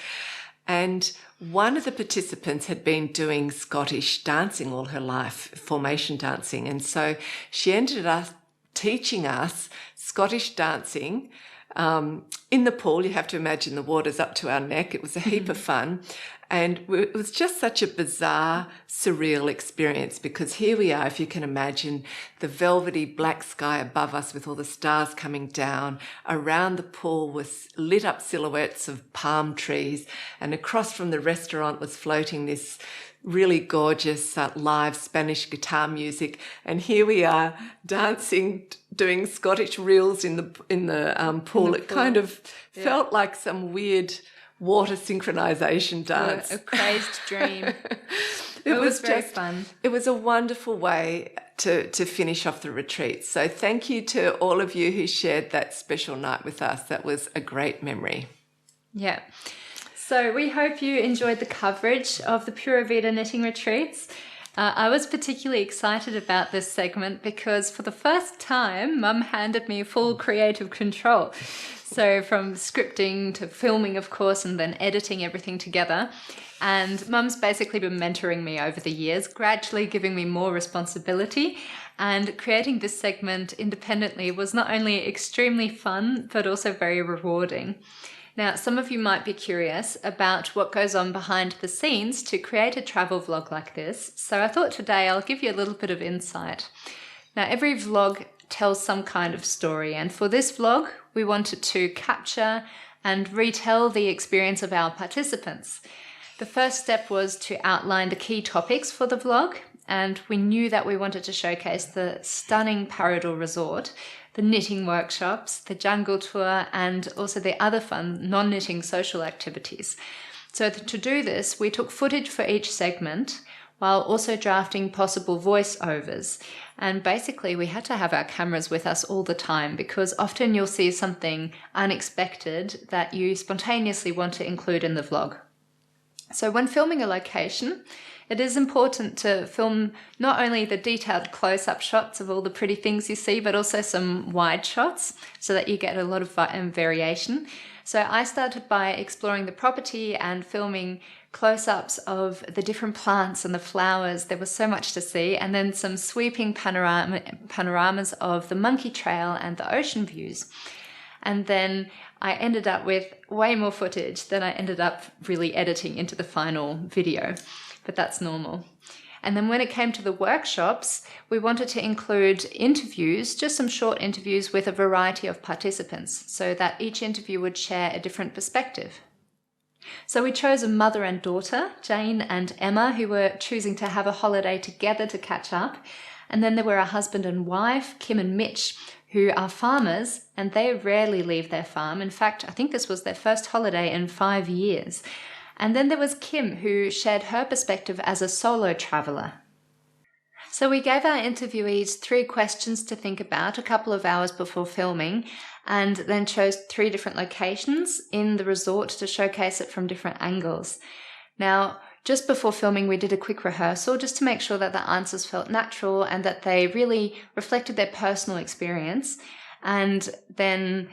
And one of the participants had been doing Scottish dancing all her life, formation dancing. And so she ended up teaching us Scottish dancing In the pool, you have to imagine the water's up to our neck. It was a heap of fun. And it was just such a bizarre, surreal experience because here we are, if you can imagine, the velvety black sky above us with all the stars coming down. Around the pool was lit up silhouettes of palm trees, and across from the restaurant was floating this really gorgeous live Spanish guitar music. And here we are dancing, doing Scottish reels in the pool. It kind of felt like some weird water synchronization dance. A crazed dream. It was very just fun. It was a wonderful way to finish off the retreat. So thank you to all of you who shared that special night with us. That was a great memory. Yeah. So we hope you enjoyed the coverage of the Pura Vida knitting retreats. I was particularly excited about this segment because for the first time, Mum handed me full creative control. So from scripting to filming, of course, and then editing everything together. And Mum's basically been mentoring me over the years, gradually giving me more responsibility. And creating this segment independently was not only extremely fun, but also very rewarding. Now, some of you might be curious about what goes on behind the scenes to create a travel vlog like this. So I thought today I'll give you a little bit of insight. Now, every vlog tells some kind of story, and for this vlog, we wanted to capture and retell the experience of our participants. The first step was to outline the key topics for the vlog, and we knew that we wanted to showcase the stunning Parador Resort, the knitting workshops, the jungle tour, and also the other fun non-knitting social activities. So to do this, we took footage for each segment while also drafting possible voiceovers. And basically, we had to have our cameras with us all the time because often you'll see something unexpected that you spontaneously want to include in the vlog. So when filming a location, it is important to film not only the detailed close-up shots of all the pretty things you see, but also some wide shots so that you get a lot of variation. So I started by exploring the property and filming close-ups of the different plants and the flowers. There was so much to see, and then some sweeping panoramas of the monkey trail and the ocean views. And then I ended up with way more footage than I ended up really editing into the final video, but that's normal. And then when it came to the workshops, we wanted to include interviews, just some short interviews with a variety of participants, so that each interview would share a different perspective. So we chose a mother and daughter, Jane and Emma, who were choosing to have a holiday together to catch up. And then there were a husband and wife, Kim and Mitch, who are farmers, and they rarely leave their farm. In fact, I think this was their first holiday in 5 years. And then there was Kim, who shared her perspective as a solo traveller. So we gave our interviewees 3 questions to think about a couple of hours before filming, and then chose 3 different locations in the resort to showcase it from different angles. Now, just before filming, we did a quick rehearsal just to make sure that the answers felt natural and that they really reflected their personal experience. And then,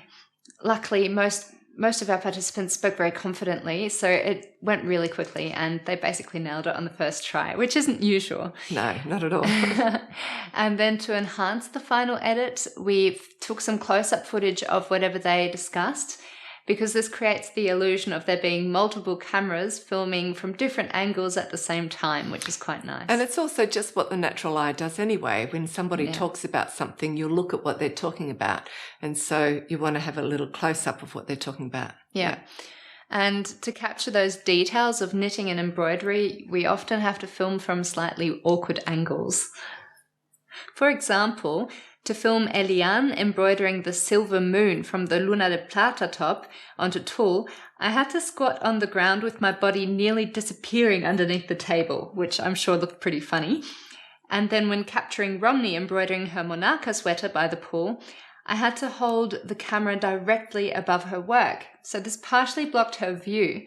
luckily, most of our participants spoke very confidently, so it went really quickly and they basically nailed it on the first try, which isn't usual. No, not at all. And then to enhance the final edit, we took some close-up footage of whatever they discussed, because this creates the illusion of there being multiple cameras filming from different angles at the same time, which is quite nice. And it's also just what the natural eye does anyway. When somebody talks about something, you look at what they're talking about. And so you want to have a little close-up of what they're talking about. Yeah. And to capture those details of knitting and embroidery, we often have to film from slightly awkward angles. For example, to film Eliane embroidering the silver moon from the Luna de Plata top onto tulle, I had to squat on the ground with my body nearly disappearing underneath the table, which I'm sure looked pretty funny. And then when capturing Romney embroidering her Monaca sweater by the pool, I had to hold the camera directly above her work, so this partially blocked her view.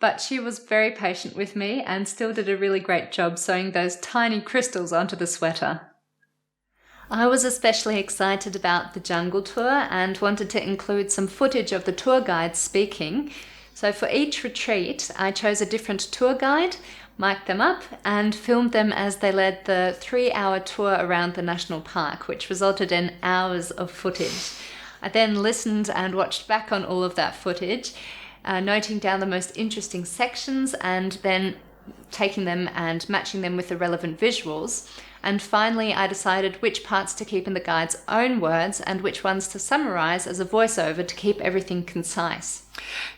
But she was very patient with me and still did a really great job sewing those tiny crystals onto the sweater. I was especially excited about the jungle tour and wanted to include some footage of the tour guides speaking. So for each retreat, I chose a different tour guide, mic'd them up, and filmed them as they led the 3-hour tour around the national park, which resulted in hours of footage. I then listened and watched back on all of that footage, noting down the most interesting sections and then taking them and matching them with the relevant visuals. And finally, I decided which parts to keep in the guide's own words and which ones to summarize as a voiceover to keep everything concise.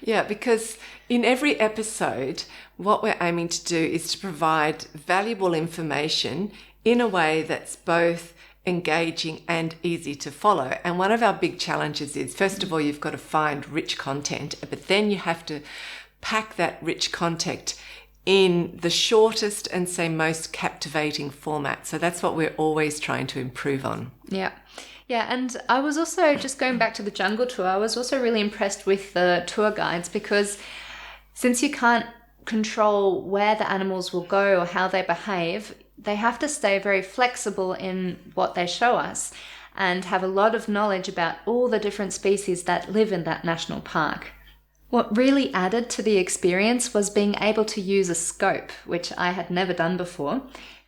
Yeah, because in every episode, what we're aiming to do is to provide valuable information in a way that's both engaging and easy to follow. And one of our big challenges is, first of all, you've got to find rich content, but then you have to pack that rich content in the shortest and say most captivating format. So that's what we're always trying to improve on. Yeah. Yeah, and I was also, just going back to the jungle tour, I was also really impressed with the tour guides, because since you can't control where the animals will go or how they behave, they have to stay very flexible in what they show us and have a lot of knowledge about all the different species that live in that national park. What really added to the experience was being able to use a scope, which I had never done before,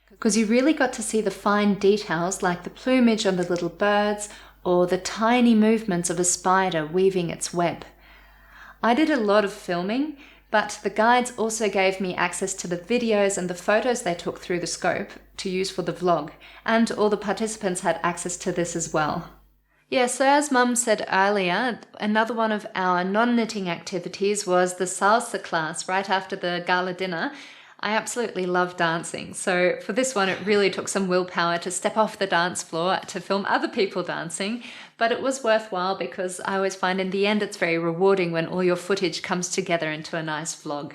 because you really got to see the fine details like the plumage on the little birds or the tiny movements of a spider weaving its web. I did a lot of filming, but the guides also gave me access to the videos and the photos they took through the scope to use for the vlog, and all the participants had access to this as well. Yeah, so as Mum said earlier, another one of our non-knitting activities was the salsa class right after the gala dinner. I absolutely love dancing, so for this one it really took some willpower to step off the dance floor to film other people dancing, but it was worthwhile because I always find in the end it's very rewarding when all your footage comes together into a nice vlog.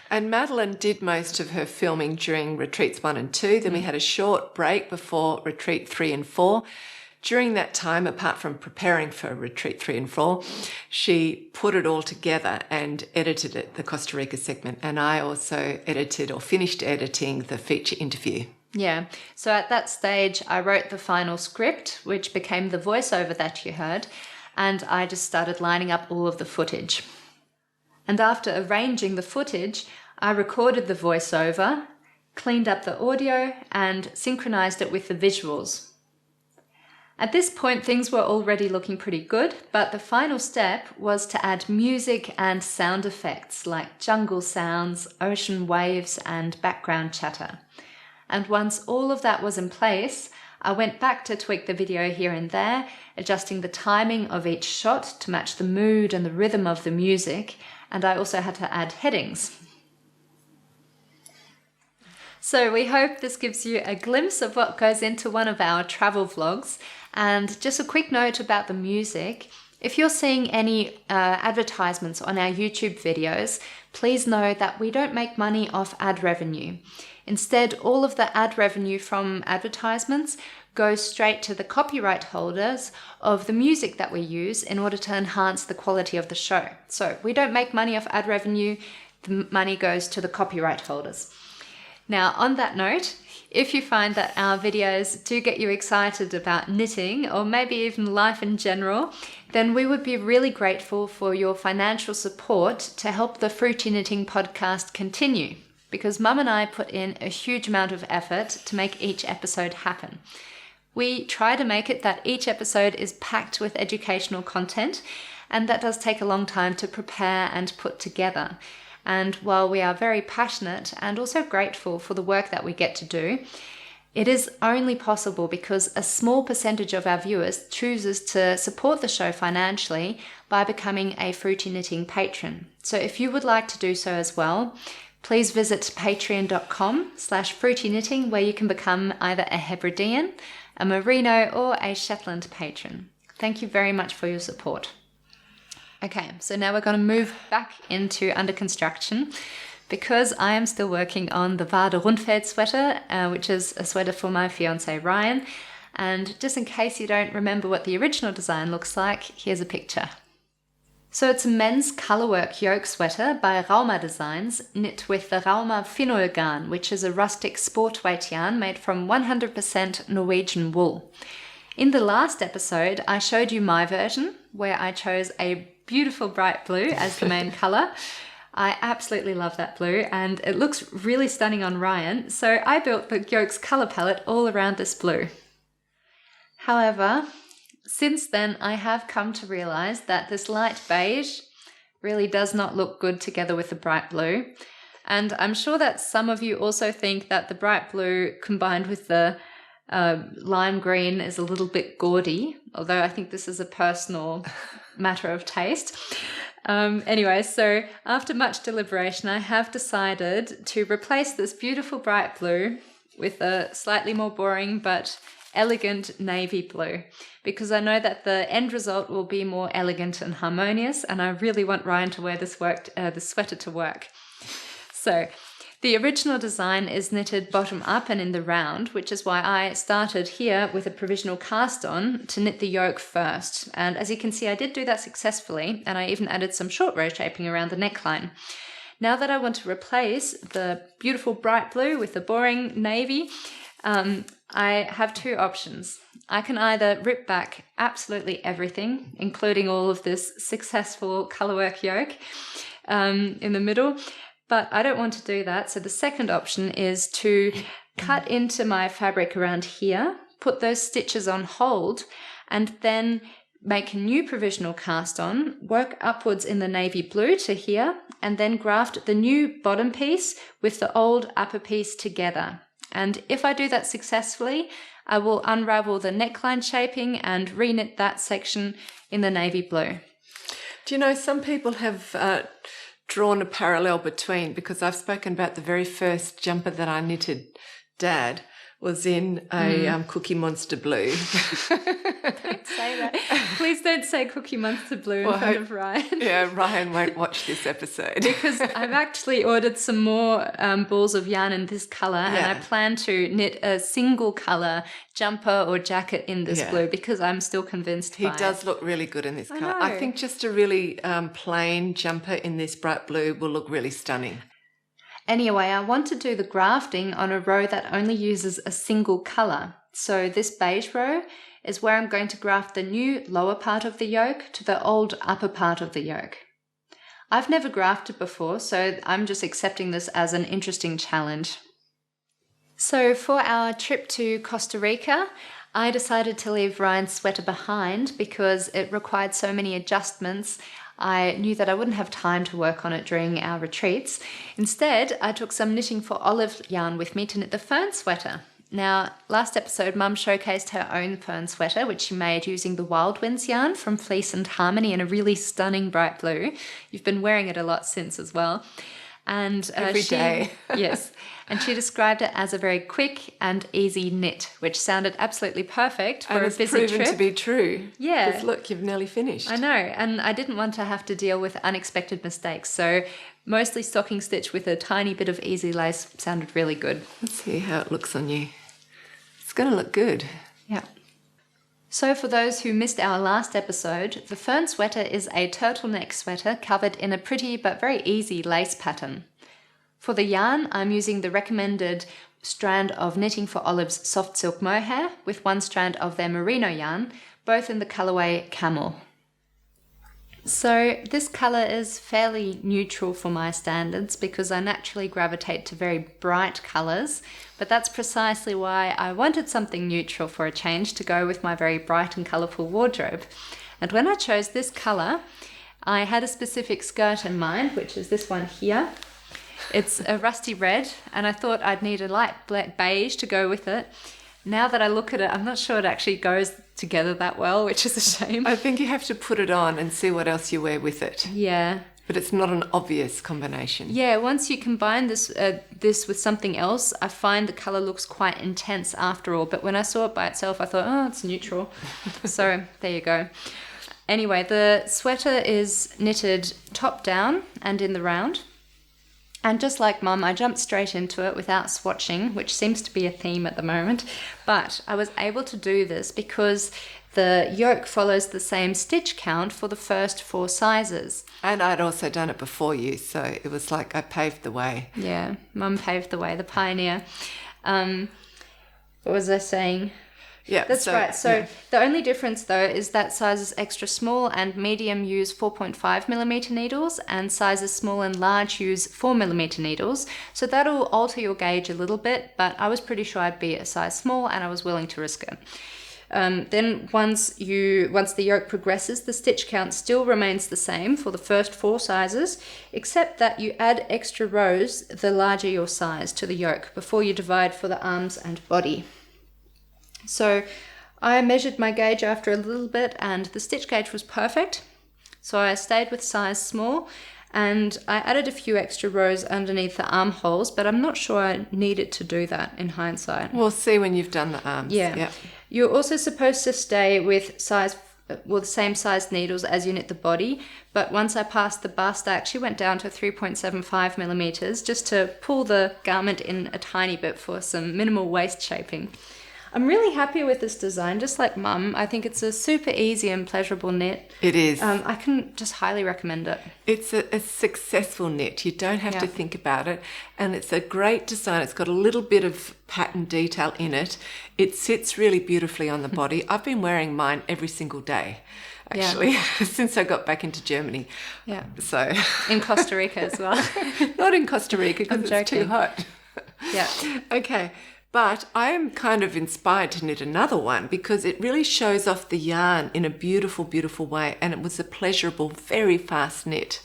And Madeleine did most of her filming during retreats 1 and 2, then we had a short break before retreat 3 and 4. During that time, apart from preparing for retreat 3 and 4, she put it all together and edited it, the Costa Rica segment. And I also edited or finished editing the feature interview. Yeah, so at that stage, I wrote the final script, which became the voiceover that you heard, and I just started lining up all of the footage. And after arranging the footage, I recorded the voiceover, cleaned up the audio, and synchronized it with the visuals. At this point, things were already looking pretty good, but the final step was to add music and sound effects like jungle sounds, ocean waves, and background chatter. And once all of that was in place, I went back to tweak the video here and there, adjusting the timing of each shot to match the mood and the rhythm of the music, and I also had to add headings. So we hope this gives you a glimpse of what goes into one of our travel vlogs. And just a quick note about the music. If you're seeing any advertisements on our YouTube videos, please know that we don't make money off ad revenue. Instead, all of the ad revenue from advertisements goes straight to the copyright holders of the music that we use in order to enhance the quality of the show. So we don't make money off ad revenue, the money goes to the copyright holders. Now, on that note, if you find that our videos do get you excited about knitting or maybe even life in general, then we would be really grateful for your financial support to help the Fruity Knitting podcast continue, because Mum and I put in a huge amount of effort to make each episode happen. We try to make it that each episode is packed with educational content, and that does take a long time to prepare and put together. And while we are very passionate and also grateful for the work that we get to do, it is only possible because a small percentage of our viewers chooses to support the show financially by becoming a Fruity Knitting patron. So if you would like to do so as well, please visit patreon.com/fruityknitting, where you can become either a Hebridean, a Merino, or a Shetland patron. Thank you very much for your support. Okay, so now we're going to move back into under construction because I am still working on the Varde Rundfeld sweater, which is a sweater for my fiance Ryan. And just in case you don't remember what the original design looks like, here's a picture. So it's a men's colourwork yoke sweater by Rauma Designs, knit with the Rauma Finol yarn, which is a rustic sport weight yarn made from 100% Norwegian wool. In the last episode, I showed you my version, where I chose a beautiful bright blue as the main colour. I absolutely love that blue and it looks really stunning on Ryan, so I built the yoke's colour palette all around this blue. However, Since then, I have come to realize that this light beige really does not look good together with the bright blue. And I'm sure that some of you also think that the bright blue combined with the lime green is a little bit gaudy, although I think this is a personal matter of taste. Anyway, so after much deliberation, I have decided to replace this beautiful bright blue with a slightly more boring but elegant navy blue, because I know that the end result will be more elegant and harmonious, and I really want Ryan to wear this sweater to work. So the original design is knitted bottom up and in the round, which is why I started here with a provisional cast on to knit the yoke first. And as you can see, I did do that successfully, and I even added some short row shaping around the neckline. Now that I want to replace the beautiful bright blue with the boring navy, I have two options. I can either rip back absolutely everything, including all of this successful colourwork yoke in the middle, but I don't want to do that. So the second option is to cut into my fabric around here, put those stitches on hold, and then make a new provisional cast on, work upwards in the navy blue to here, and then graft the new bottom piece with the old upper piece together. And if I do that successfully, I will unravel the neckline shaping and reknit that section in the navy blue. Do you know, some people have drawn a parallel between, because I've spoken about the very first jumper that I knitted, Dad, was in a Cookie Monster blue. Don't say that. Please don't say Cookie Monster blue in front of Ryan. Yeah, Ryan won't watch this episode. Because I've actually ordered some more balls of yarn in this colour, and I plan to knit a single colour jumper or jacket in this blue, because I'm still convinced He does look really good in this colour. I think just a really plain jumper in this bright blue will look really stunning. Anyway, I want to do the grafting on a row that only uses a single colour. So this beige row is where I'm going to graft the new lower part of the yoke to the old upper part of the yoke. I've never grafted before, so I'm just accepting this as an interesting challenge. So for our trip to Costa Rica, I decided to leave Ryan's sweater behind because it required so many adjustments. I knew that I wouldn't have time to work on it during our retreats. Instead, I took some knitting for olive yarn with me to knit the Fern sweater. Now, last episode, Mum showcased her own Fern sweater, which she made using the Wild Winds yarn from Fleece and Harmony in a really stunning bright blue. You've been wearing it a lot since as well. And every day. Yes. And she described it as a very quick and easy knit, which sounded absolutely perfect for a busy trip. And it's proven to be true. Yeah. Because look, you've nearly finished. I know. And I didn't want to have to deal with unexpected mistakes. So mostly stocking stitch with a tiny bit of easy lace sounded really good. Let's see how it looks on you. It's going to look good. Yeah. So for those who missed our last episode, the Fern sweater is a turtleneck sweater covered in a pretty but very easy lace pattern. For the yarn, I'm using the recommended strand of Knitting for Olive's soft silk mohair with one strand of their merino yarn, both in the colourway Camel. So this colour is fairly neutral for my standards because I naturally gravitate to very bright colours, but that's precisely why I wanted something neutral for a change to go with my very bright and colourful wardrobe. And when I chose this colour, I had a specific skirt in mind, which is this one here. It's a rusty red, and I thought I'd need a light black beige to go with it. Now that I look at it, I'm not sure it actually goes together that well, which is a shame. I think you have to put it on and see what else you wear with it. Yeah. But it's not an obvious combination. Yeah, once you combine this with something else, I find the colour looks quite intense after all. But when I saw it by itself, I thought, oh, it's neutral. So there you go. Anyway, the sweater is knitted top down and in the round. And just like Mum, I jumped straight into it without swatching, which seems to be a theme at the moment. But I was able to do this because the yoke follows the same stitch count for the first 4 sizes. And I'd also done it before you, so it was like I paved the way. Yeah, Mum paved the way, the pioneer. What was I saying? Yeah, that's right. So the only difference though is that sizes extra small and medium use 4.5mm needles, and sizes small and large use 4mm needles. So that'll alter your gauge a little bit, but I was pretty sure I'd be a size small and I was willing to risk it. Then once the yoke progresses, the stitch count still remains the same for the first 4 sizes, except that you add extra rows the larger your size to the yoke before you divide for the arms and body. So I measured my gauge after a little bit and the stitch gauge was perfect. So I stayed with size small and I added a few extra rows underneath the armholes, but I'm not sure I needed to do that in hindsight. We'll see when you've done the arms. Yeah. Yep. You're also supposed to stay with the same size needles as you knit the body, but once I passed the bust, I actually went down to 3.75 millimeters just to pull the garment in a tiny bit for some minimal waist shaping. I'm really happy with this design, just like Mum. I think it's a super easy and pleasurable knit. It is. I can just highly recommend it. It's a successful knit. You don't have to think about it. And it's a great design. It's got a little bit of pattern detail in it. It sits really beautifully on the body. I've been wearing mine every single day, actually, since I got back into Germany. Yeah. So in Costa Rica as well. Not in Costa Rica because it's too hot. Yeah. Okay. But I am kind of inspired to knit another one because it really shows off the yarn in a beautiful, beautiful way. And it was a pleasurable, very fast knit.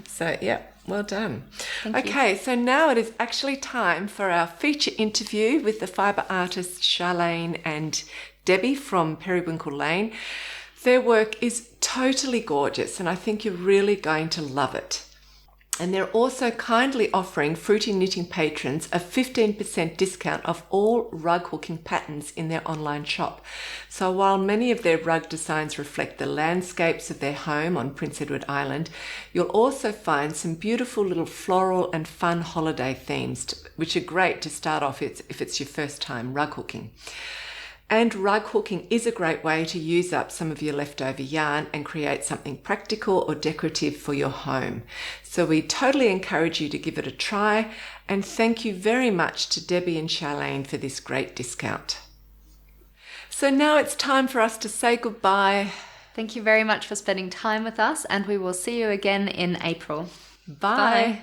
So, yeah, well done. Okay, so now it is actually time for our feature interview with the fibre artists Charlene and Debbie from Periwinkle Laine. Their work is totally gorgeous and I think you're really going to love it. And they're also kindly offering Fruity Knitting patrons a 15% discount off all rug hooking patterns in their online shop. So while many of their rug designs reflect the landscapes of their home on Prince Edward Island, you'll also find some beautiful little floral and fun holiday themes, which are great to start off if it's your first time rug hooking. And rug hooking is a great way to use up some of your leftover yarn and create something practical or decorative for your home. So we totally encourage you to give it a try, and thank you very much to Debbie and Charlene for this great discount. So now it's time for us to say goodbye. Thank you very much for spending time with us, and we will see you again in April. Bye.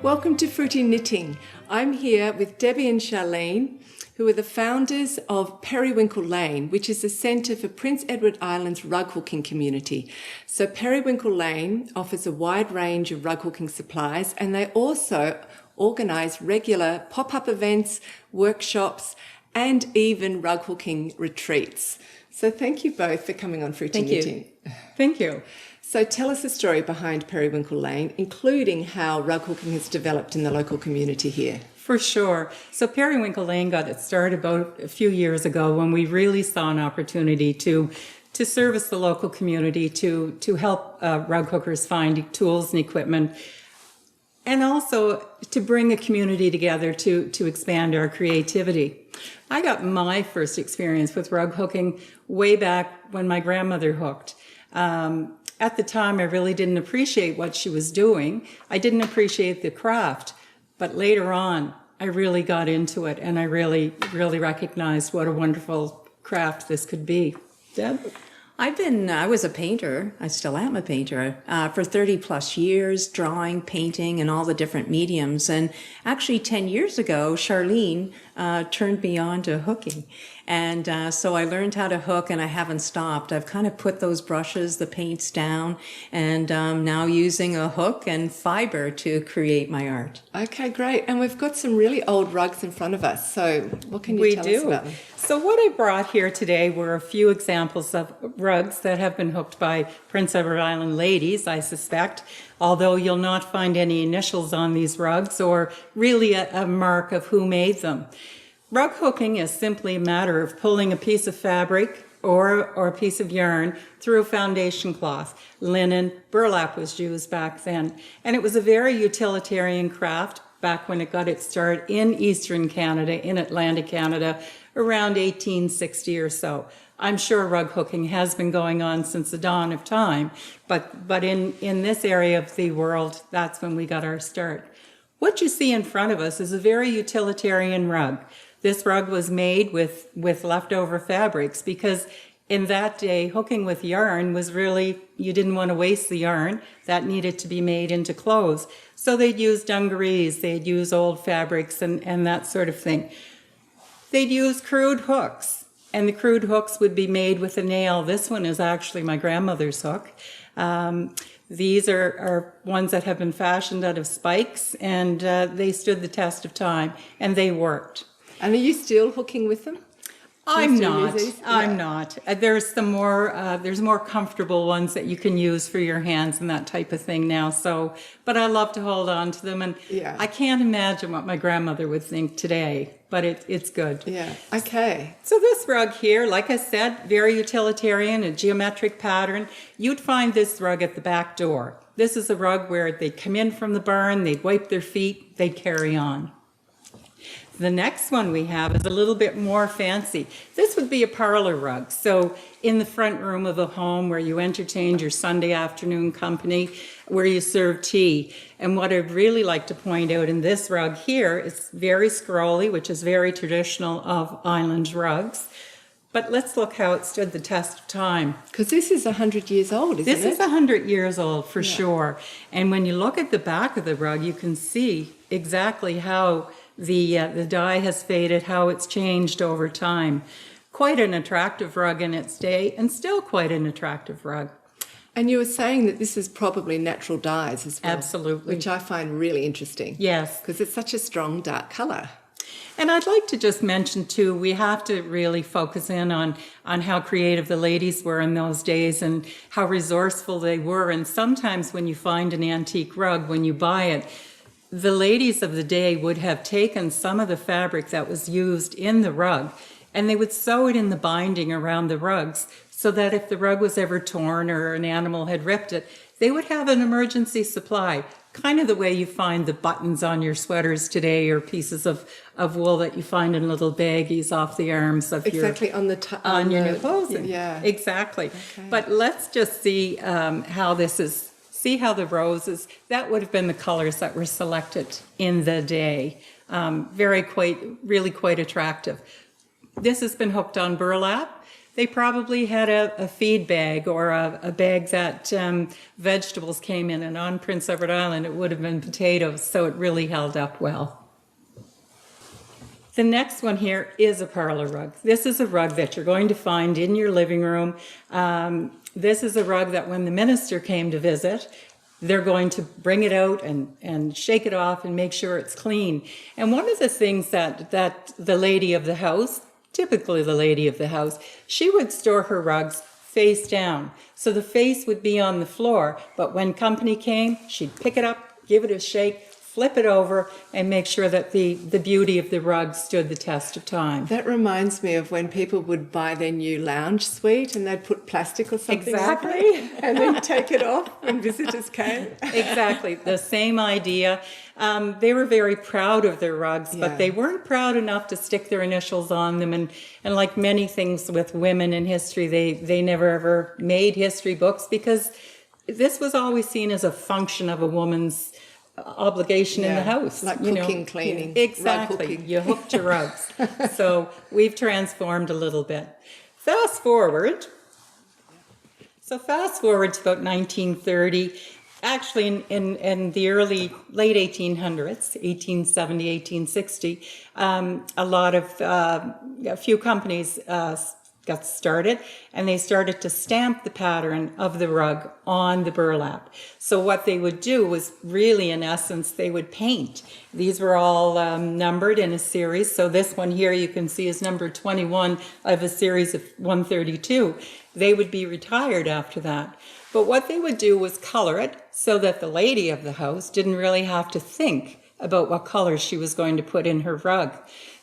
Welcome to Fruity Knitting. I'm here with Debbie and Charlene, who are the founders of Periwinkle Laine, which is a centre for Prince Edward Island's rug hooking community. So Periwinkle Laine offers a wide range of rug hooking supplies, and they also organise regular pop-up events, workshops, and even rug hooking retreats. So thank you both for coming on Fruity Knitting. Thank you. So tell us the story behind Periwinkle Laine, including how rug hooking has developed in the local community here. For sure. So Periwinkle Laine got its start about a few years ago when we really saw an opportunity to service the local community, to help rug hookers find tools and equipment, and also to bring a community together to expand our creativity. I got my first experience with rug hooking way back when my grandmother hooked. At the time, I really didn't appreciate what she was doing. I didn't appreciate the craft, but later on, I really got into it, and I really, really recognized what a wonderful craft this could be. Deb? I was a painter, I still am a painter, for 30 plus years, drawing, painting, and all the different mediums. And actually 10 years ago, Charlene turned me on to hooking. And so I learned how to hook, and I haven't stopped. I've kind of put those brushes, the paints down, and now using a hook and fiber to create my art. Okay, great. And we've got some really old rugs in front of us. So what can you tell us about them? So what I brought here today were a few examples of rugs that have been hooked by Prince Edward Island ladies, I suspect, although you'll not find any initials on these rugs or really a mark of who made them. Rug hooking is simply a matter of pulling a piece of fabric or a piece of yarn through a foundation cloth. Linen, burlap was used back then, and it was a very utilitarian craft back when it got its start in Eastern Canada, in Atlantic Canada, around 1860 or so. I'm sure rug hooking has been going on since the dawn of time, but in this area of the world, that's when we got our start. What you see in front of us is a very utilitarian rug. This rug was made with leftover fabrics because in that day, hooking with yarn was really, you didn't want to waste the yarn. That needed to be made into clothes. So they'd use dungarees, they'd use old fabrics and that sort of thing. They'd use crude hooks, and the crude hooks would be made with a nail. This one is actually my grandmother's hook. These are ones that have been fashioned out of spikes, and they stood the test of time, and they worked. And are you still hooking with them? I'm not. There's some more. There's more comfortable ones that you can use for your hands and that type of thing now. So, but I love to hold on to them, and I can't imagine what my grandmother would think today. But it's good. Yeah. Okay. So this rug here, like I said, very utilitarian, a geometric pattern. You'd find this rug at the back door. This is a rug where they'd come in from the barn, they'd wipe their feet, they'd carry on. The next one we have is a little bit more fancy. This would be a parlor rug. So in the front room of a home where you entertained your Sunday afternoon company, where you serve tea. And what I'd really like to point out in this rug here is very scrolly, which is very traditional of island rugs. But let's look how it stood the test of time. Because this is 100 years old, isn't it? This is 100 years old for sure. And when you look at the back of the rug, you can see exactly how the dye has faded, how it's changed over time. Quite an attractive rug in its day, and still quite an attractive rug. And you were saying that this is probably natural dyes as well. Absolutely. Which I find really interesting. Yes. Because it's such a strong dark colour. And I'd like to just mention too, we have to really focus in on how creative the ladies were in those days and how resourceful they were. And sometimes when you find an antique rug, when you buy it, the ladies of the day would have taken some of the fabric that was used in the rug and they would sew it in the binding around the rugs so that if the rug was ever torn or an animal had ripped it, they would have an emergency supply, kind of the way you find the buttons on your sweaters today or pieces of wool that you find in little baggies off the arms of your new clothes. Yeah, exactly. Okay. But let's just see how this is. See how the roses, that would have been the colors that were selected in the day. Really quite attractive. This has been hooked on burlap. They probably had a feed bag or a bag that vegetables came in, and on Prince Edward Island it would have been potatoes, so it really held up well. The next one here is a parlor rug. This is a rug that you're going to find in your living room. This is a rug that when the minister came to visit, they're going to bring it out and shake it off and make sure it's clean. And one of the things that the lady of the house, typically the lady of the house, she would store her rugs face down. So the face would be on the floor, but when company came, she'd pick it up, give it a shake, flip it over, and make sure that the beauty of the rug stood the test of time. That reminds me of when people would buy their new lounge suite and they'd put plastic or something over it and then take it off when visitors came. Exactly, the same idea. They were very proud of their rugs, but they weren't proud enough to stick their initials on them. And like many things with women in history, they never ever made history books because this was always seen as a function of a woman's obligation in the house, like cooking, cleaning, exactly. You hooked your rugs. So we've transformed a little bit. Fast forward to about 1930. Actually, in the late 1800s, 1870, 1860, a lot of, a few companies got started, and they started to stamp the pattern of the rug on the burlap. So what they would do was really, in essence, they would paint. These were all numbered in a series. So this one here you can see is number 21 of a series of 132. They would be retired after that. But what they would do was color it so that the lady of the house didn't really have to think about what color she was going to put in her rug.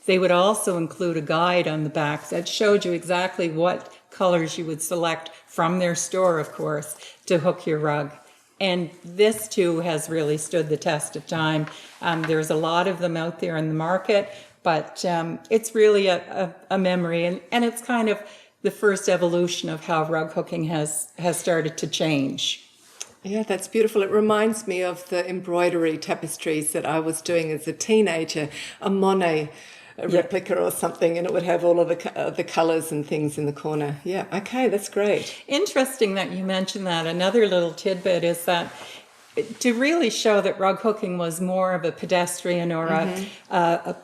They would also include a guide on the back that showed you exactly what colors you would select from their store, of course, to hook your rug. And this too has really stood the test of time. There's a lot of them out there in the market, but it's really a memory, and it's kind of the first evolution of how rug hooking has started to change. Yeah, that's beautiful. It reminds me of the embroidery tapestries that I was doing as a teenager, a Monet replica or something, and it would have all of the colours and things in the corner. Yeah, okay, that's great. Interesting that you mentioned that. Another little tidbit is that to really show that rug hooking was more of a pedestrian or a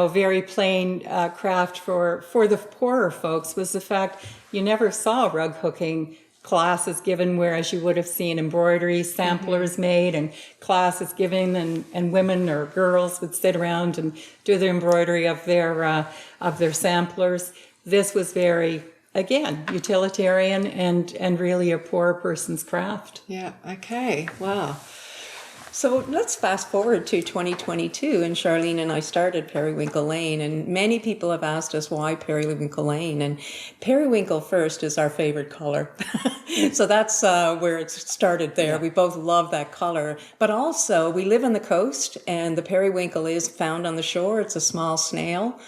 very plain craft for the poorer folks was the fact you never saw rug hooking classes given, whereas you would have seen embroidery samplers made and classes given, and women or girls would sit around and do the embroidery of their samplers. This was very, again, utilitarian and really a poor person's craft. Yeah, okay, wow. So let's fast forward to 2022, and Charlene and I started Periwinkle Laine, and many people have asked us why Periwinkle Laine, and periwinkle first is our favorite color. So that's where it started there. Yeah. We both love that color, but also we live on the coast, and the periwinkle is found on the shore. It's a small snail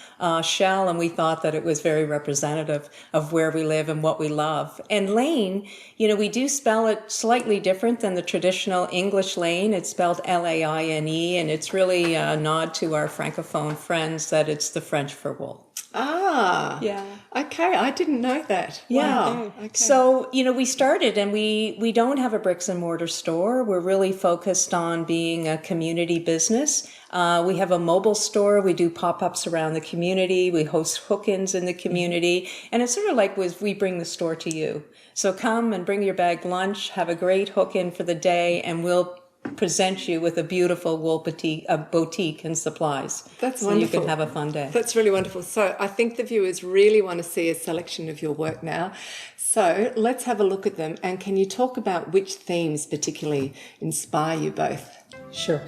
shell, and we thought that it was very representative of where we live and what we love. And Laine, we do spell it slightly different than the traditional English Laine. It's spelled L-A-I-N-E, and it's really a nod to our Francophone friends that it's the French for wool. Ah, yeah. Okay, I didn't know that. Yeah. Wow. Okay. So, we started, and we don't have a bricks and mortar store. We're really focused on being a community business. We have a mobile store. We do pop-ups around the community. We host hook-ins in the community. And it's sort of like we bring the store to you. So come and bring your bagged lunch, have a great hook-in for the day, and we'll present you with a beautiful wool boutique and supplies. That's so wonderful. You can have a fun day. That's really wonderful. So I think the viewers really want to see a selection of your work now. So let's have a look at them. And can you talk about which themes particularly inspire you both? Sure.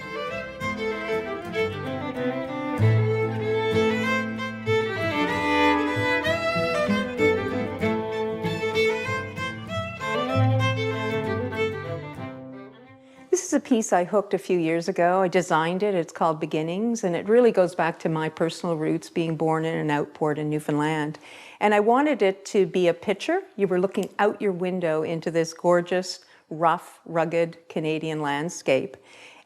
This is a piece I hooked a few years ago. I designed it. It's called Beginnings, and it really goes back to my personal roots, being born in an outport in Newfoundland. And I wanted it to be a picture. You were looking out your window into this gorgeous, rough, rugged Canadian landscape.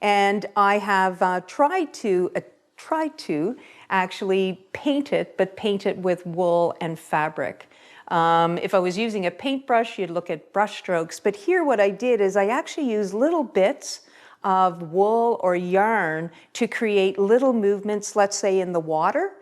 And I have tried to actually paint it, but paint it with wool and fabric. If I was using a paintbrush, you'd look at brush strokes. But here what I did is I actually used little bits of wool or yarn to create little movements, let's say in the water.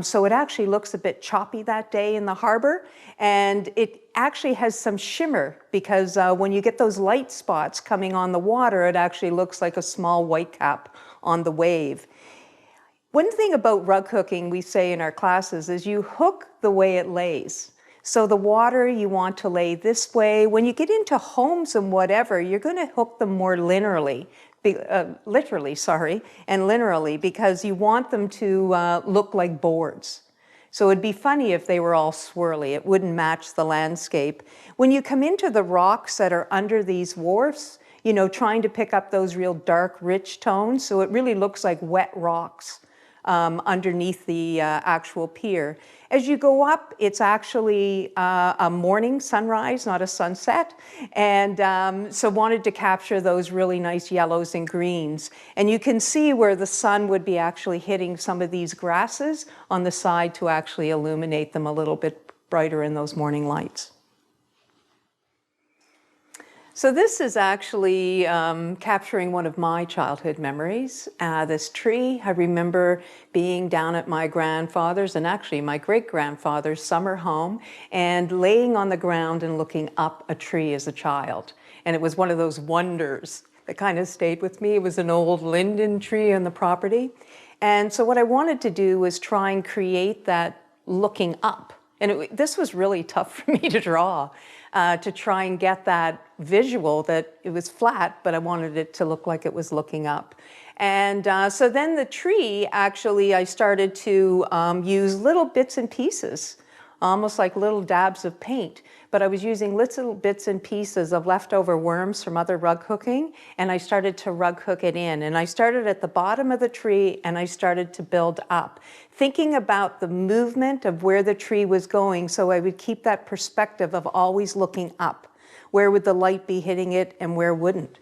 So it actually looks a bit choppy that day in the harbor. And it actually has some shimmer because when you get those light spots coming on the water, it actually looks like a small white cap on the wave. One thing about rug hooking we say in our classes is you hook the way it lays. So the water you want to lay this way. When you get into homes and whatever, you're going to hook them more linearly, because you want them to look like boards. So it'd be funny if they were all swirly. It wouldn't match the landscape. When you come into the rocks that are under these wharfs, trying to pick up those real dark, rich tones, so it really looks like wet rocks underneath the actual pier. As you go up, it's actually a morning sunrise, not a sunset. And so wanted to capture those really nice yellows and greens. And you can see where the sun would be actually hitting some of these grasses on the side to actually illuminate them a little bit brighter in those morning lights. So this is actually capturing one of my childhood memories. This tree, I remember being down at my grandfather's and actually my great-grandfather's summer home and laying on the ground and looking up a tree as a child. And it was one of those wonders that kind of stayed with me. It was an old linden tree on the property. And so what I wanted to do was try and create that looking up. And this was really tough for me to draw. To try and get that visual that it was flat, but I wanted it to look like it was looking up. And so then the tree, actually, I started to use little bits and pieces, almost like little dabs of paint. But I was using little bits and pieces of leftover worms from other rug hooking, and I started to rug hook it in. And I started at the bottom of the tree, and I started to build up, thinking about the movement of where the tree was going, so I would keep that perspective of always looking up. Where would the light be hitting it, and where wouldn't?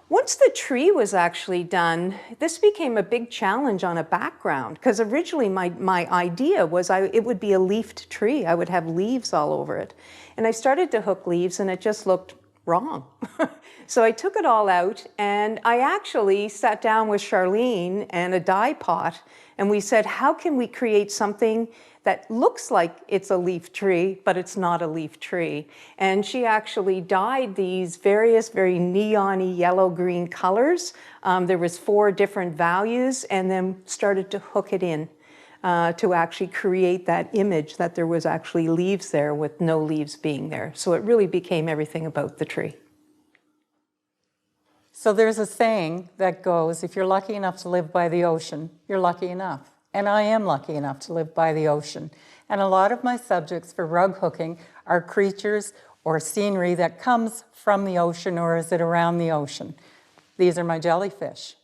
Once the tree was actually done, this became a big challenge on a background, because originally my idea was it would be a leafed tree. I would have leaves all over it. And I started to hook leaves, and it just looked wrong. So I took it all out, and I actually sat down with Charlene and a dye pot, and we said, how can we create something that looks like it's a leaf tree, but it's not a leaf tree? And she actually dyed these various very neon-y yellow-green colors. There was 4 different values, and then started to hook it in to actually create that image that there was actually leaves there with no leaves being there. So it really became everything about the tree. So there's a saying that goes, if you're lucky enough to live by the ocean, you're lucky enough. And I am lucky enough to live by the ocean. And a lot of my subjects for rug hooking are creatures or scenery that comes from the ocean, or is it around the ocean. These are my jellyfish.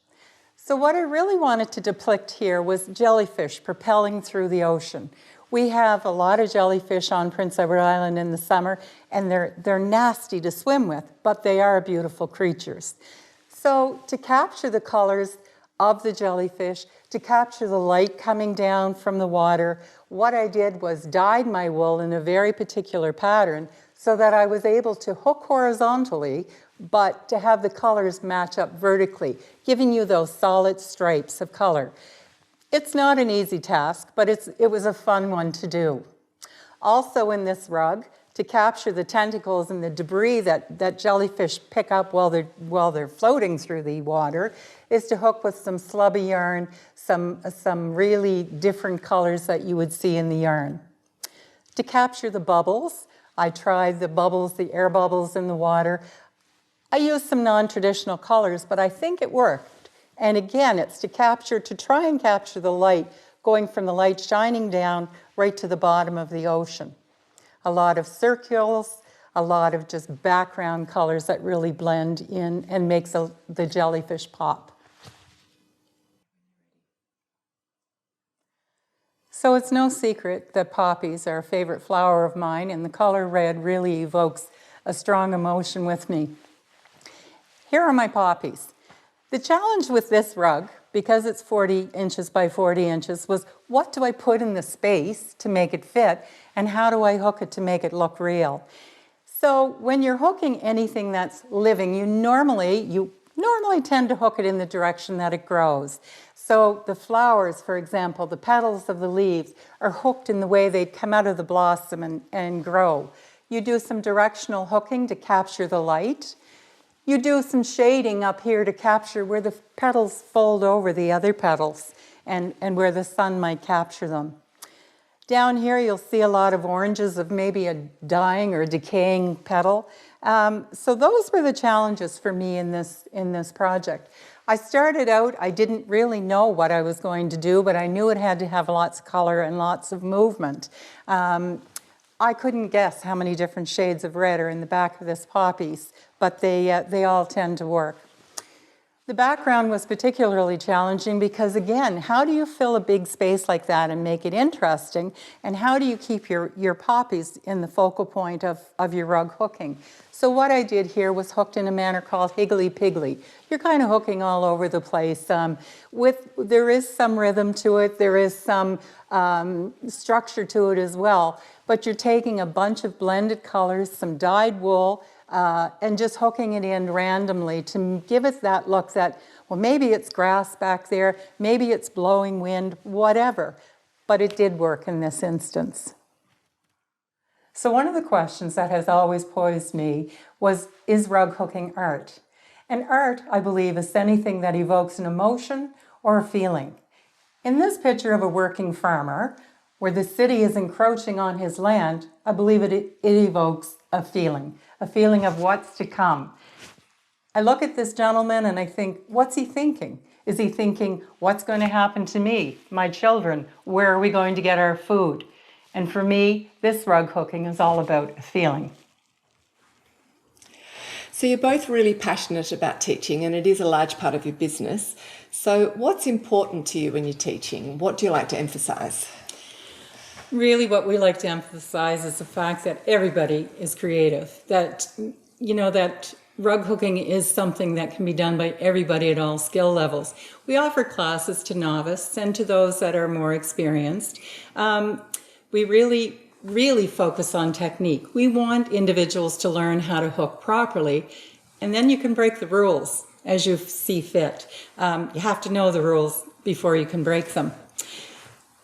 So what I really wanted to depict here was jellyfish propelling through the ocean. We have a lot of jellyfish on Prince Edward Island in the summer, and they're nasty to swim with, but they are beautiful creatures. So to capture the colors of the jellyfish, to capture the light coming down from the water, what I did was dyed my wool in a very particular pattern so that I was able to hook horizontally, but to have the colors match up vertically, giving you those solid stripes of color. It's not an easy task, but it was a fun one to do. Also in this rug, to capture the tentacles and the debris that jellyfish pick up while they're floating through the water, is to hook with some slubby yarn, some really different colors that you would see in the yarn. To capture the bubbles, I tried the bubbles, the air bubbles in the water. I used some non-traditional colors, but I think it worked. And again, it's to try and capture the light, going from the light shining down right to the bottom of the ocean. A lot of circles, a lot of just background colors that really blend in and makes the jellyfish pop. So it's no secret that poppies are a favorite flower of mine, and the color red really evokes a strong emotion with me. Here are my poppies. The challenge with this rug, because it's 40 inches by 40 inches, was what do I put in the space to make it fit, and how do I hook it to make it look real? So when you're hooking anything that's living, you normally tend to hook it in the direction that it grows. So the flowers, for example, the petals of the leaves are hooked in the way they come out of the blossom and grow. You do some directional hooking to capture the light. You do some shading up here to capture where the petals fold over the other petals and where the sun might capture them. Down here you'll see a lot of oranges of maybe a dying or decaying petal. So those were the challenges for me in this project. I started out, I didn't really know what I was going to do, but I knew it had to have lots of color and lots of movement. I couldn't guess how many different shades of red are in the back of this poppies, but they all tend to work. The background was particularly challenging because, again, how do you fill a big space like that and make it interesting? And how do you keep your poppies in the focal point of your rug hooking? So what I did here was hooked in a manner called higgly-piggly. You're kind of hooking all over the place. There is some rhythm to it. There is some structure to it as well. But you're taking a bunch of blended colors, some dyed wool, and just hooking it in randomly to give it that look that, well, maybe it's grass back there, maybe it's blowing wind, whatever. But it did work in this instance. So one of the questions that has always posed me was, is rug hooking art? And art, I believe, is anything that evokes an emotion or a feeling. In this picture of a working farmer, where the city is encroaching on his land, I believe it evokes a feeling of what's to come. I look at this gentleman and I think, what's he thinking? Is he thinking, what's going to happen to me, my children? Where are we going to get our food? And for me, this rug hooking is all about a feeling. So you're both really passionate about teaching, and it is a large part of your business. So what's important to you when you're teaching? What do you like to emphasize? Really what we like to emphasize is the fact that everybody is creative, that, that rug hooking is something that can be done by everybody at all skill levels. We offer classes to novice and to those that are more experienced. We really focus on technique. We want individuals to learn how to hook properly, and then you can break the rules as you see fit. You have to know the rules before you can break them.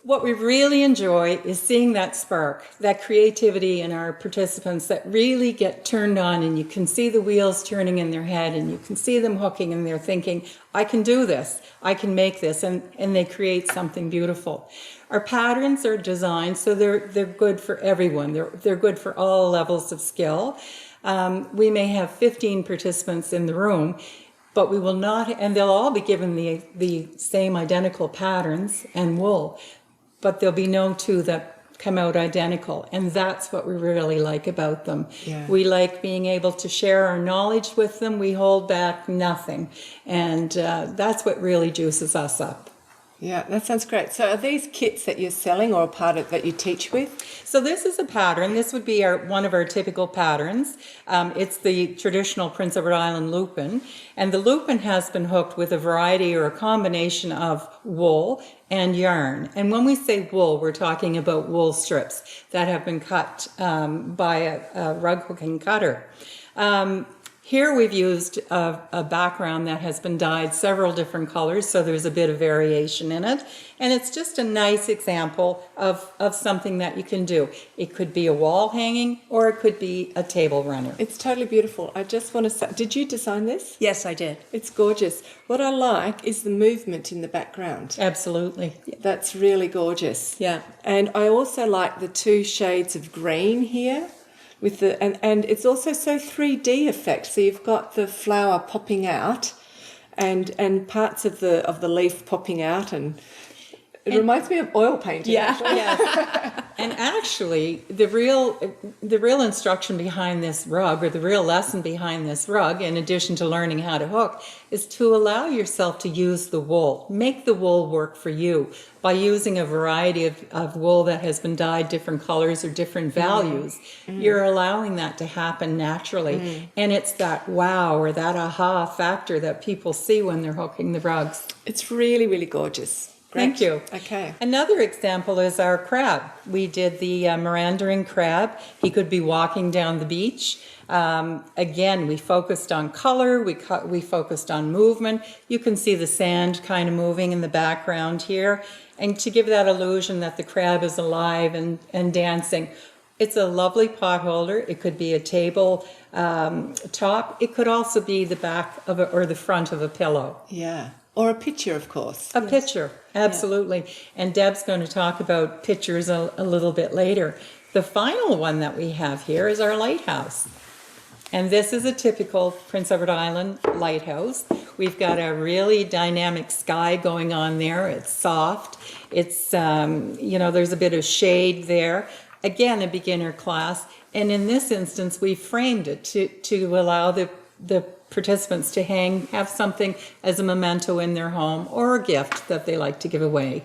What we really enjoy is seeing that spark, that creativity in our participants that really get turned on, and you can see the wheels turning in their head and you can see them hooking and they're thinking, I can do this, I can make this, and they create something beautiful. Our patterns are designed so they're good for everyone. They're good for all levels of skill. We may have 15 participants in the room, but we will not, and they'll all be given the same identical patterns and wool. But there'll be no two that come out identical. And that's what we really like about them. Yeah. We like being able to share our knowledge with them. We hold back nothing. And that's what really juices us up. Yeah, that sounds great. So are these kits that you're selling or a part of that you teach with? So this is a pattern. This would be one of our typical patterns. It's the traditional Prince Edward Island lupin. And the lupin has been hooked with a variety or a combination of wool and yarn. And when we say wool, we're talking about wool strips that have been cut by a rug hooking cutter. Here we've used a background that has been dyed several different colors, so there's a bit of variation in it. And it's just a nice example of something that you can do. It could be a wall hanging or it could be a table runner. It's totally beautiful. I just want to say, did you design this? Yes, I did. It's gorgeous. What I like is the movement in the background. Absolutely. That's really gorgeous. Yeah. And I also like the two shades of green here. With the and it's also so 3D effect. So you've got the flower popping out, and parts of the leaf popping out, and it reminds me of oil painting. Yeah, yes. And actually, the real instruction behind this rug, or the real lesson behind this rug, in addition to learning how to hook, is to allow yourself to use the wool. Make the wool work for you by using a variety of wool that has been dyed different colors or different values. You're allowing that to happen naturally. And it's that wow or that aha factor that people see when they're hooking the rugs. It's really, really gorgeous. Great. Thank you. Okay. Another example is our crab. We did the Mirandering crab. He could be walking down the beach. Again, we focused on color. We focused on movement. You can see the sand kind of moving in the background here. And to give that illusion that the crab is alive and dancing. It's a lovely pot holder. It could be a table top. It could also be the back of or the front of a pillow. Yeah. Or a picture, of course. A picture, absolutely. Yeah. And Deb's going to talk about pictures a little bit later. The final one that we have here is our lighthouse. And this is a typical Prince Edward Island lighthouse. We've got a really dynamic sky going on there. It's soft. It's, there's a bit of shade there. Again, a beginner class. And in this instance, we framed it to allow the participants to have something as a memento in their home or a gift that they like to give away.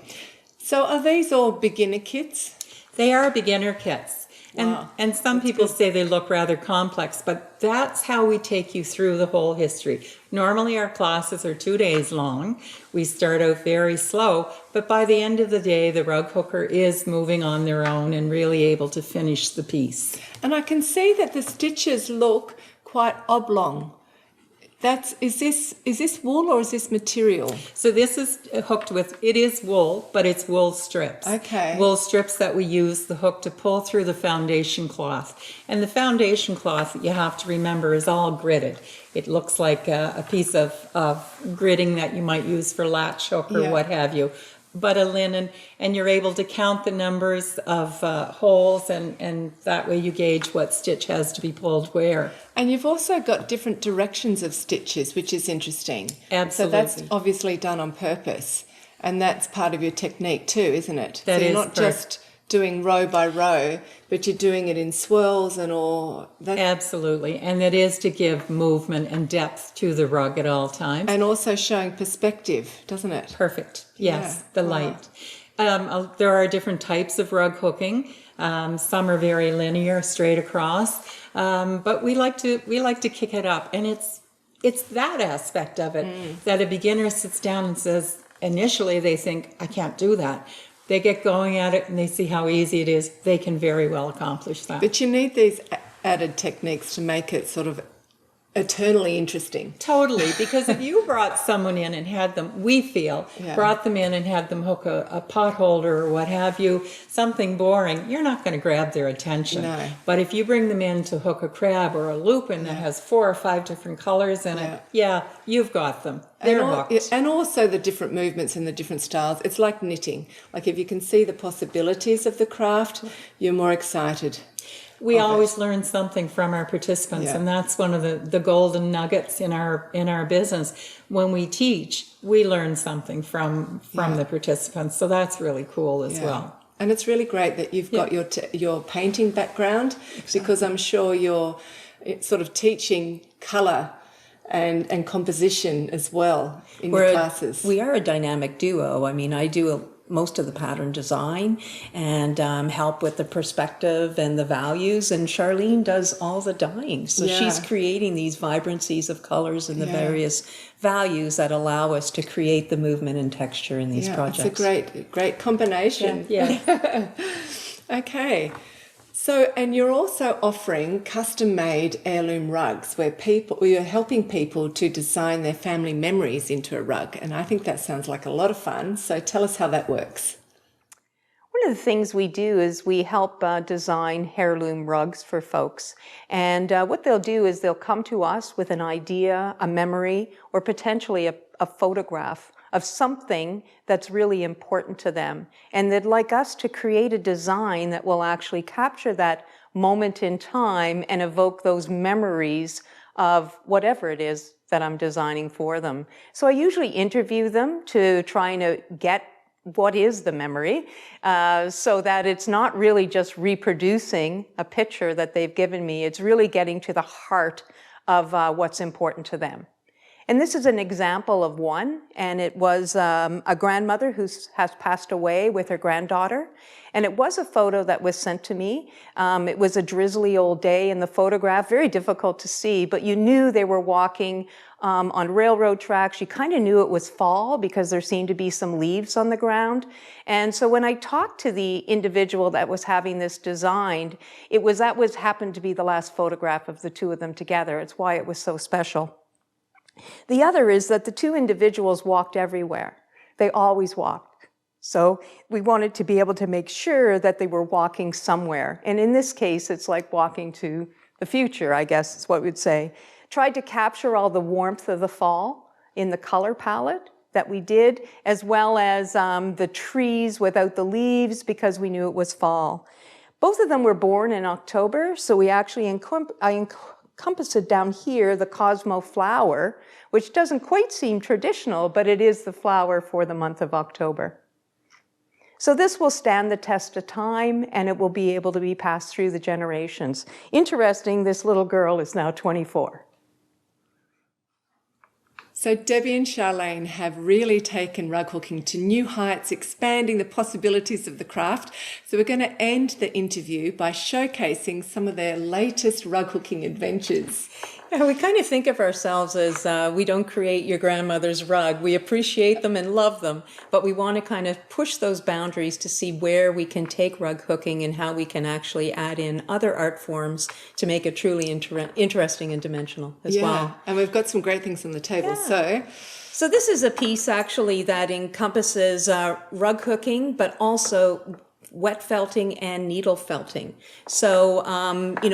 So are these all beginner kits? They are beginner kits. Wow. And some people say they look rather complex, but that's how we take you through the whole history. Normally our classes are 2 days long. We start out very slow, but by the end of the day, the rug hooker is moving on their own and really able to finish the piece. And I can see that the stitches look quite oblong. Is this wool or is this material? So this is hooked with, it is wool, but it's wool strips. Okay. Wool strips that we use the hook to pull through the foundation cloth. And the foundation cloth, you have to remember, is all gridded. It looks like a piece of gridding that you might use for latch hook or what have you. But a linen, and you're able to count the numbers of holes, and that way you gauge what stitch has to be pulled where. And you've also got different directions of stitches, which is interesting. Absolutely. So that's obviously done on purpose, and that's part of your technique too, isn't it? That so you're is not just doing row by row, but you're doing it in swirls and all. Absolutely, and it is to give movement and depth to the rug at all times. And also showing perspective, doesn't it? Perfect, yes, the light. There are different types of rug hooking. Some are very linear, straight across, but we like to kick it up, and it's that aspect of it that a beginner sits down and says, initially they think, I can't do that. They get going at it and they see how easy it is. They can very well accomplish that. But you need these added techniques to make it sort of eternally interesting. Totally, because if you brought someone in and had them, brought them in and had them hook a pot holder or what have you, something boring, you're not going to grab their attention. No. But if you bring them in to hook a crab or a lupin that has 4 or 5 different colors in it, you've got them. They're hooked. And also the different movements and the different styles. It's like knitting. Like if you can see the possibilities of the craft, you're more excited. We always learn something from our participants, and that's one of the golden nuggets in our business. When we teach, we learn something from the participants, so that's really cool as well. And it's really great that you've got your painting background, because I'm sure you're sort of teaching colour and composition as well in your classes. We are a dynamic duo. I mean, I do most of the pattern design and help with the perspective and the values, and Charlene does all the dyeing. So she's creating these vibrancies of colors and the various values that allow us to create the movement and texture in these projects. It's a great combination. Yeah. Okay. So, and you're also offering custom-made heirloom rugs where you're helping people to design their family memories into a rug. And I think that sounds like a lot of fun. So tell us how that works. One of the things we do is we help design heirloom rugs for folks. And what they'll do is they'll come to us with an idea, a memory, or potentially a photograph of something that's really important to them. And they'd like us to create a design that will actually capture that moment in time and evoke those memories of whatever it is that I'm designing for them. So I usually interview them to try to get what is the memory, so that it's not really just reproducing a picture that they've given me. It's really getting to the heart of what's important to them. And this is an example of one, and it was a grandmother who has passed away with her granddaughter, and it was a photo that was sent to me. It was a drizzly old day in the photograph, very difficult to see, but you knew they were walking on railroad tracks. You kind of knew it was fall because there seemed to be some leaves on the ground. And so when I talked to the individual that was having this designed, that happened to be the last photograph of the two of them together. It's why it was so special. The other is that the two individuals walked everywhere. They always walked. So we wanted to be able to make sure that they were walking somewhere. And in this case, it's like walking to the future, I guess is what we'd say. Tried to capture all the warmth of the fall in the color palette that we did, as well as the trees without the leaves because we knew it was fall. Both of them were born in October, so we actually encompass it down here, the Cosmo flower, which doesn't quite seem traditional, but it is the flower for the month of October. So this will stand the test of time, and it will be able to be passed through the generations. Interesting, this little girl is now 24. So Debbie and Charlene have really taken rug hooking to new heights, expanding the possibilities of the craft. So we're going to end the interview by showcasing some of their latest rug hooking adventures. Yeah, we kind of think of ourselves as we don't create your grandmother's rug. We appreciate them and love them, but we want to kind of push those boundaries to see where we can take rug hooking and how we can actually add in other art forms to make it truly interesting and dimensional as well. And we've got some great things on the table. So this is a piece actually that encompasses rug hooking, but also wet felting and needle felting. So,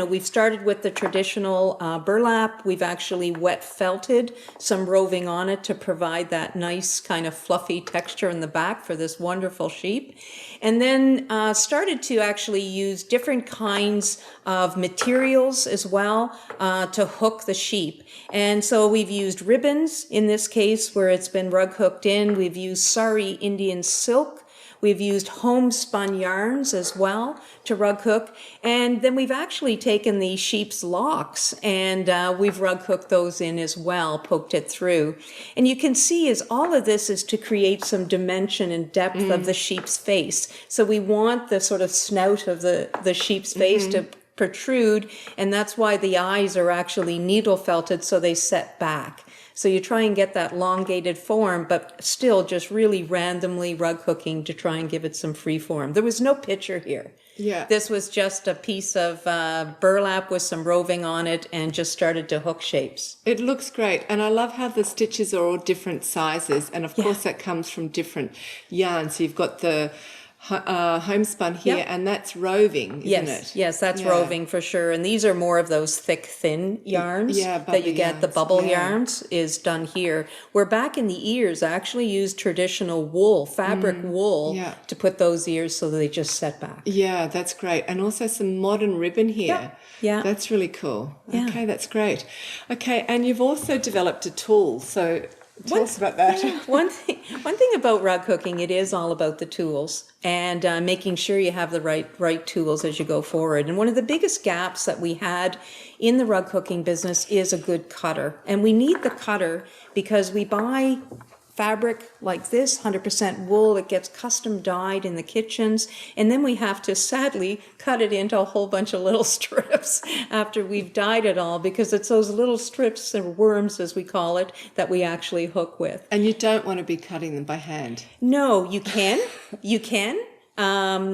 we've started with the traditional burlap. We've actually wet felted some roving on it to provide that nice kind of fluffy texture in the back for this wonderful sheep. And then started to actually use different kinds of materials as well to hook the sheep. And so we've used ribbons in this case where it's been rug hooked in. We've used sari Indian silk. We've used homespun yarns as well to rug hook. And then we've actually taken the sheep's locks and we've rug hooked those in as well, poked it through. And you can see as all of this is to create some dimension and depth of the sheep's face. So we want the sort of snout of the sheep's face to protrude, and that's why the eyes are actually needle felted so they set back. So you try and get that elongated form, but still just really randomly rug hooking to try and give it some free form. There was no picture here. Yeah. This was just a piece of burlap with some roving on it and just started to hook shapes. It looks great. And I love how the stitches are all different sizes. And of course that comes from different yarns. So you've got the homespun here, and that's roving, isn't it? Yes, that's roving for sure. And these are more of those thick, thin yarns that you get. The bubble yarns is done here. Where back in the ears, I actually used traditional wool, fabric wool, to put those ears so that they just set back. Yeah, that's great. And also some modern ribbon here. Yeah. That's really cool. Okay, that's great. Okay, and you've also developed a tool. So tell us about that. One thing about rug hooking, it is all about the tools and making sure you have the right tools as you go forward. And one of the biggest gaps that we had in the rug hooking business is a good cutter. And we need the cutter because we buy fabric like this, 100% wool. It gets custom dyed in the kitchens. And then we have to sadly cut it into a whole bunch of little strips after we've dyed it all, because it's those little strips, or worms as we call it, that we actually hook with. And you don't want to be cutting them by hand. No, you can. You can.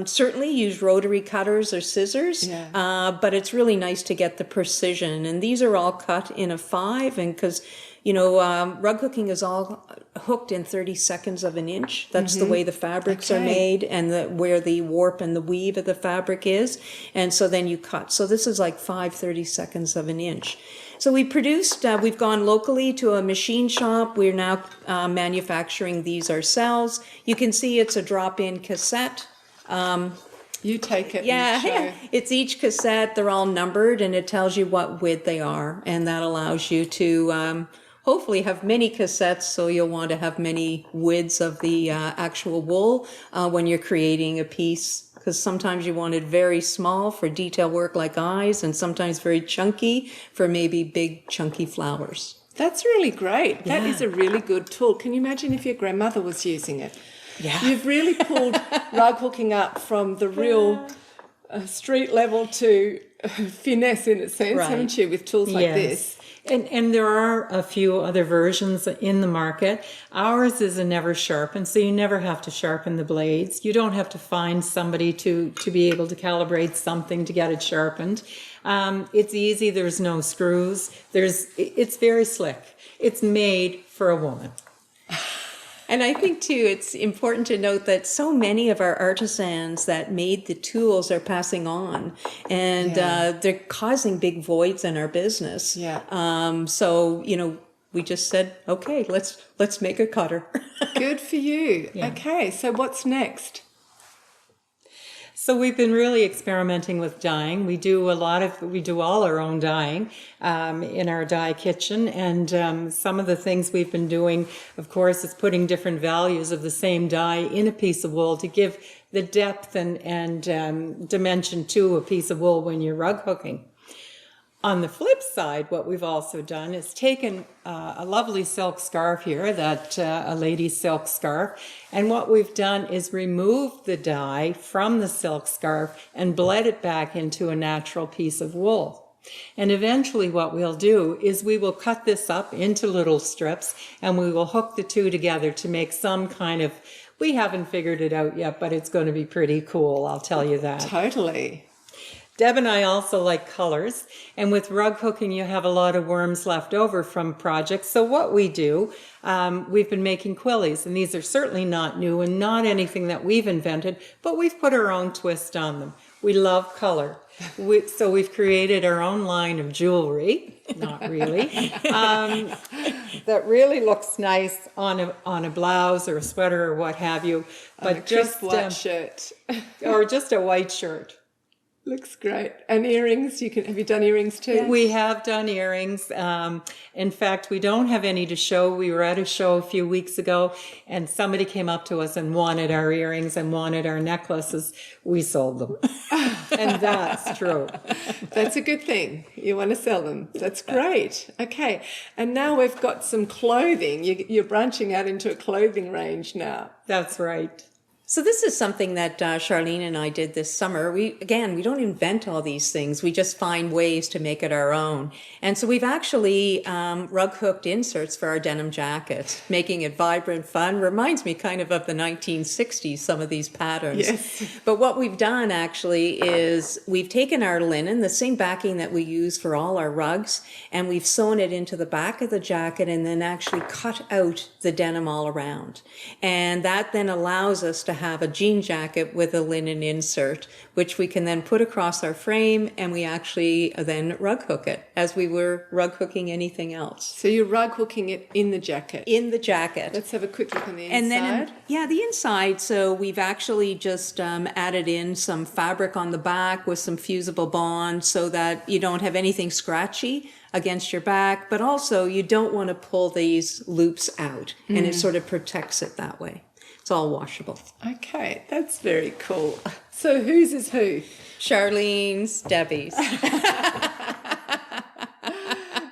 Certainly use rotary cutters or scissors, but it's really nice to get the precision. And these are all cut in a 5, and because rug hooking is all hooked in 30 seconds of an inch. That's the way the fabrics are made, and where the warp and the weave of the fabric is. And so then you cut. So this is like 30 seconds of an inch. So we produced, we've gone locally to a machine shop. We're now manufacturing these ourselves. You can see it's a drop-in cassette. You take it. Yeah. It's each cassette. They're all numbered, and it tells you what width they are. And that allows you to hopefully have many cassettes, so you'll want to have many widths of the actual wool when you're creating a piece, because sometimes you want it very small for detail work like eyes, and sometimes very chunky for maybe big chunky flowers. That's really great. That is a really good tool. Can you imagine if your grandmother was using it? Yeah. You've really pulled rug hooking up from the real street level to finesse in a sense, haven't you, with tools like this? And there are a few other versions in the market. Ours is a never sharpen, so you never have to sharpen the blades. You don't have to find somebody to be able to calibrate something to get it sharpened. It's easy. There's no screws. It's very slick. It's made for a woman. And I think, too, it's important to note that so many of our artisans that made the tools are passing on, and they're causing big voids in our business. So, we just said, okay, let's make a cutter. Good for you. Yeah. Okay, so what's next? So we've been really experimenting with dyeing. We do all our own dyeing in our dye kitchen. And some of the things we've been doing, of course, is putting different values of the same dye in a piece of wool to give the depth and dimension to a piece of wool when you're rug hooking. On the flip side, what we've also done is taken a lovely silk scarf here, that a lady's silk scarf, and what we've done is removed the dye from the silk scarf and bled it back into a natural piece of wool. And eventually what we'll do is we will cut this up into little strips and we will hook the two together to make some kind of, we haven't figured it out yet, but it's going to be pretty cool, I'll tell you that. Totally. Deb and I also like colors, and with rug hooking you have a lot of worms left over from projects. So what we do, we've been making quillies, and these are certainly not new and not anything that we've invented, but we've put our own twist on them. We love color. So we've created our own line of jewelry, not really, that really looks nice on a blouse or a sweater or what have you, but just white shirt or just a white shirt. Looks great. And earrings, have you done earrings too? We have done earrings. In fact, we don't have any to show. We were at a show a few weeks ago and somebody came up to us and wanted our earrings and wanted our necklaces. We sold them. And that's true. That's a good thing. You want to sell them. That's great. Okay. And now we've got some clothing. You're branching out into a clothing range now. That's right. So this is something that Charlene and I did this summer. We don't invent all these things. We just find ways to make it our own. And so we've actually rug hooked inserts for our denim jackets, making it vibrant, fun. Reminds me kind of the 1960s, some of these patterns. Yes. But what we've done actually is we've taken our linen, the same backing that we use for all our rugs, and we've sewn it into the back of the jacket and then actually cut out the denim all around. And that then allows us to have a jean jacket with a linen insert, which we can then put across our frame, and we actually then rug hook it as we were rug hooking anything else. So you're rug hooking it in the jacket? In the jacket. Let's have a quick look on the inside. And then, the inside, so we've actually just added in some fabric on the back with some fusible bond so that you don't have anything scratchy against your back, but also you don't want to pull these loops out, and it sort of protects it that way. It's all washable. Okay, that's very cool. So whose is who? Charlene's, Debbie's.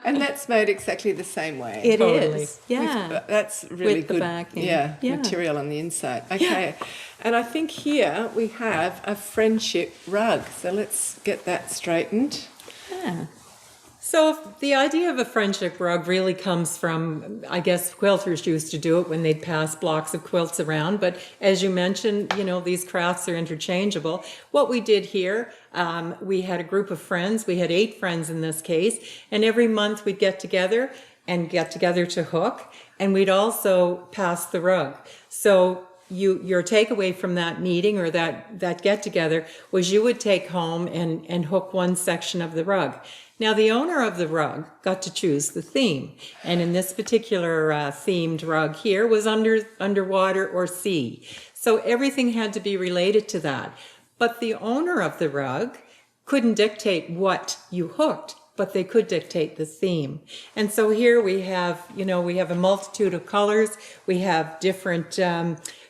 And that's made exactly the same way. It is. Yeah. That's really with good. The backing. Yeah, material on the inside. Okay. Yeah. And I think here we have a friendship rug. So let's get that straightened. Yeah. So the idea of a friendship rug really comes from, I guess, quilters used to do it when they'd pass blocks of quilts around. But as you mentioned, these crafts are interchangeable. What we did here, we had a group of friends. We had 8 friends in this case. And every month we'd get together to hook. And we'd also pass the rug. So your takeaway from that meeting or that get-together was you would take home and hook one section of the rug. Now, the owner of the rug got to choose the theme. And in this particular themed rug here was underwater or sea. So everything had to be related to that. But the owner of the rug couldn't dictate what you hooked, but they could dictate the theme. And so here we have a multitude of colors. We have different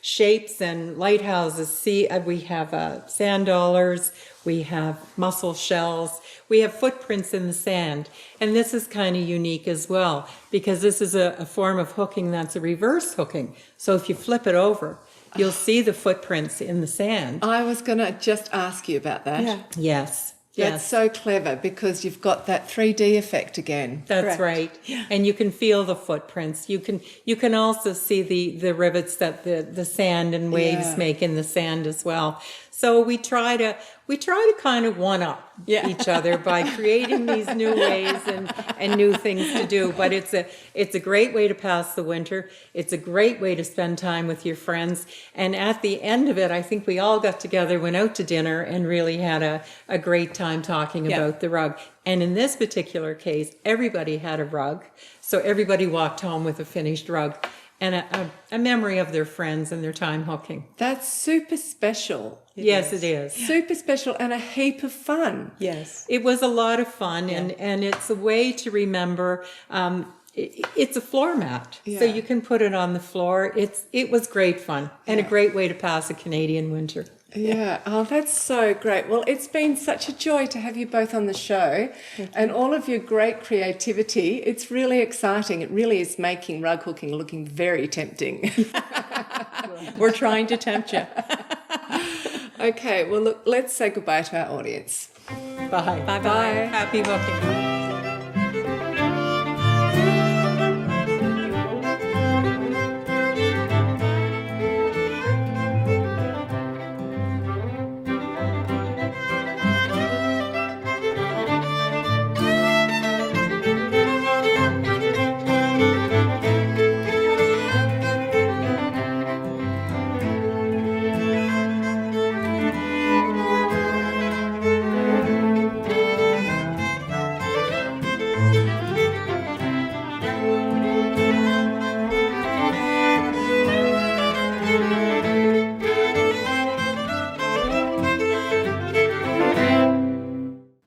shapes and lighthouses. We have sand dollars. We have mussel shells. We have footprints in the sand. And this is kind of unique as well, because this is a form of hooking that's a reverse hooking. So if you flip it over, you'll see the footprints in the sand. I was going to just ask you about that. Yeah. Yes. That's so clever because you've got that 3D effect again. That's right. Yeah. And you can feel the footprints. You can also see the rivets that the sand and waves make in the sand as well. So we try to kind of one-up each other by creating these new ways and new things to do. But it's a great way to pass the winter. It's a great way to spend time with your friends. And at the end of it, I think we all got together, went out to dinner, and really had a great time talking about the rug. And in this particular case, everybody had a rug. So everybody walked home with a finished rug and a memory of their friends and their time hooking. That's super special. Yes, it is. Super special and a heap of fun. Yes. It was a lot of fun, and it's a way to remember. It's a floor mat, so you can put it on the floor. It was great fun and a great way to pass a Canadian winter. Yeah. Oh, that's so great. Well, it's been such a joy to have you both on the show and all of your great creativity. It's really exciting. It really is making rug hooking looking very tempting. We're trying to tempt you. Okay, well, look, let's say goodbye to our audience. Bye. Bye-bye. Happy hooking.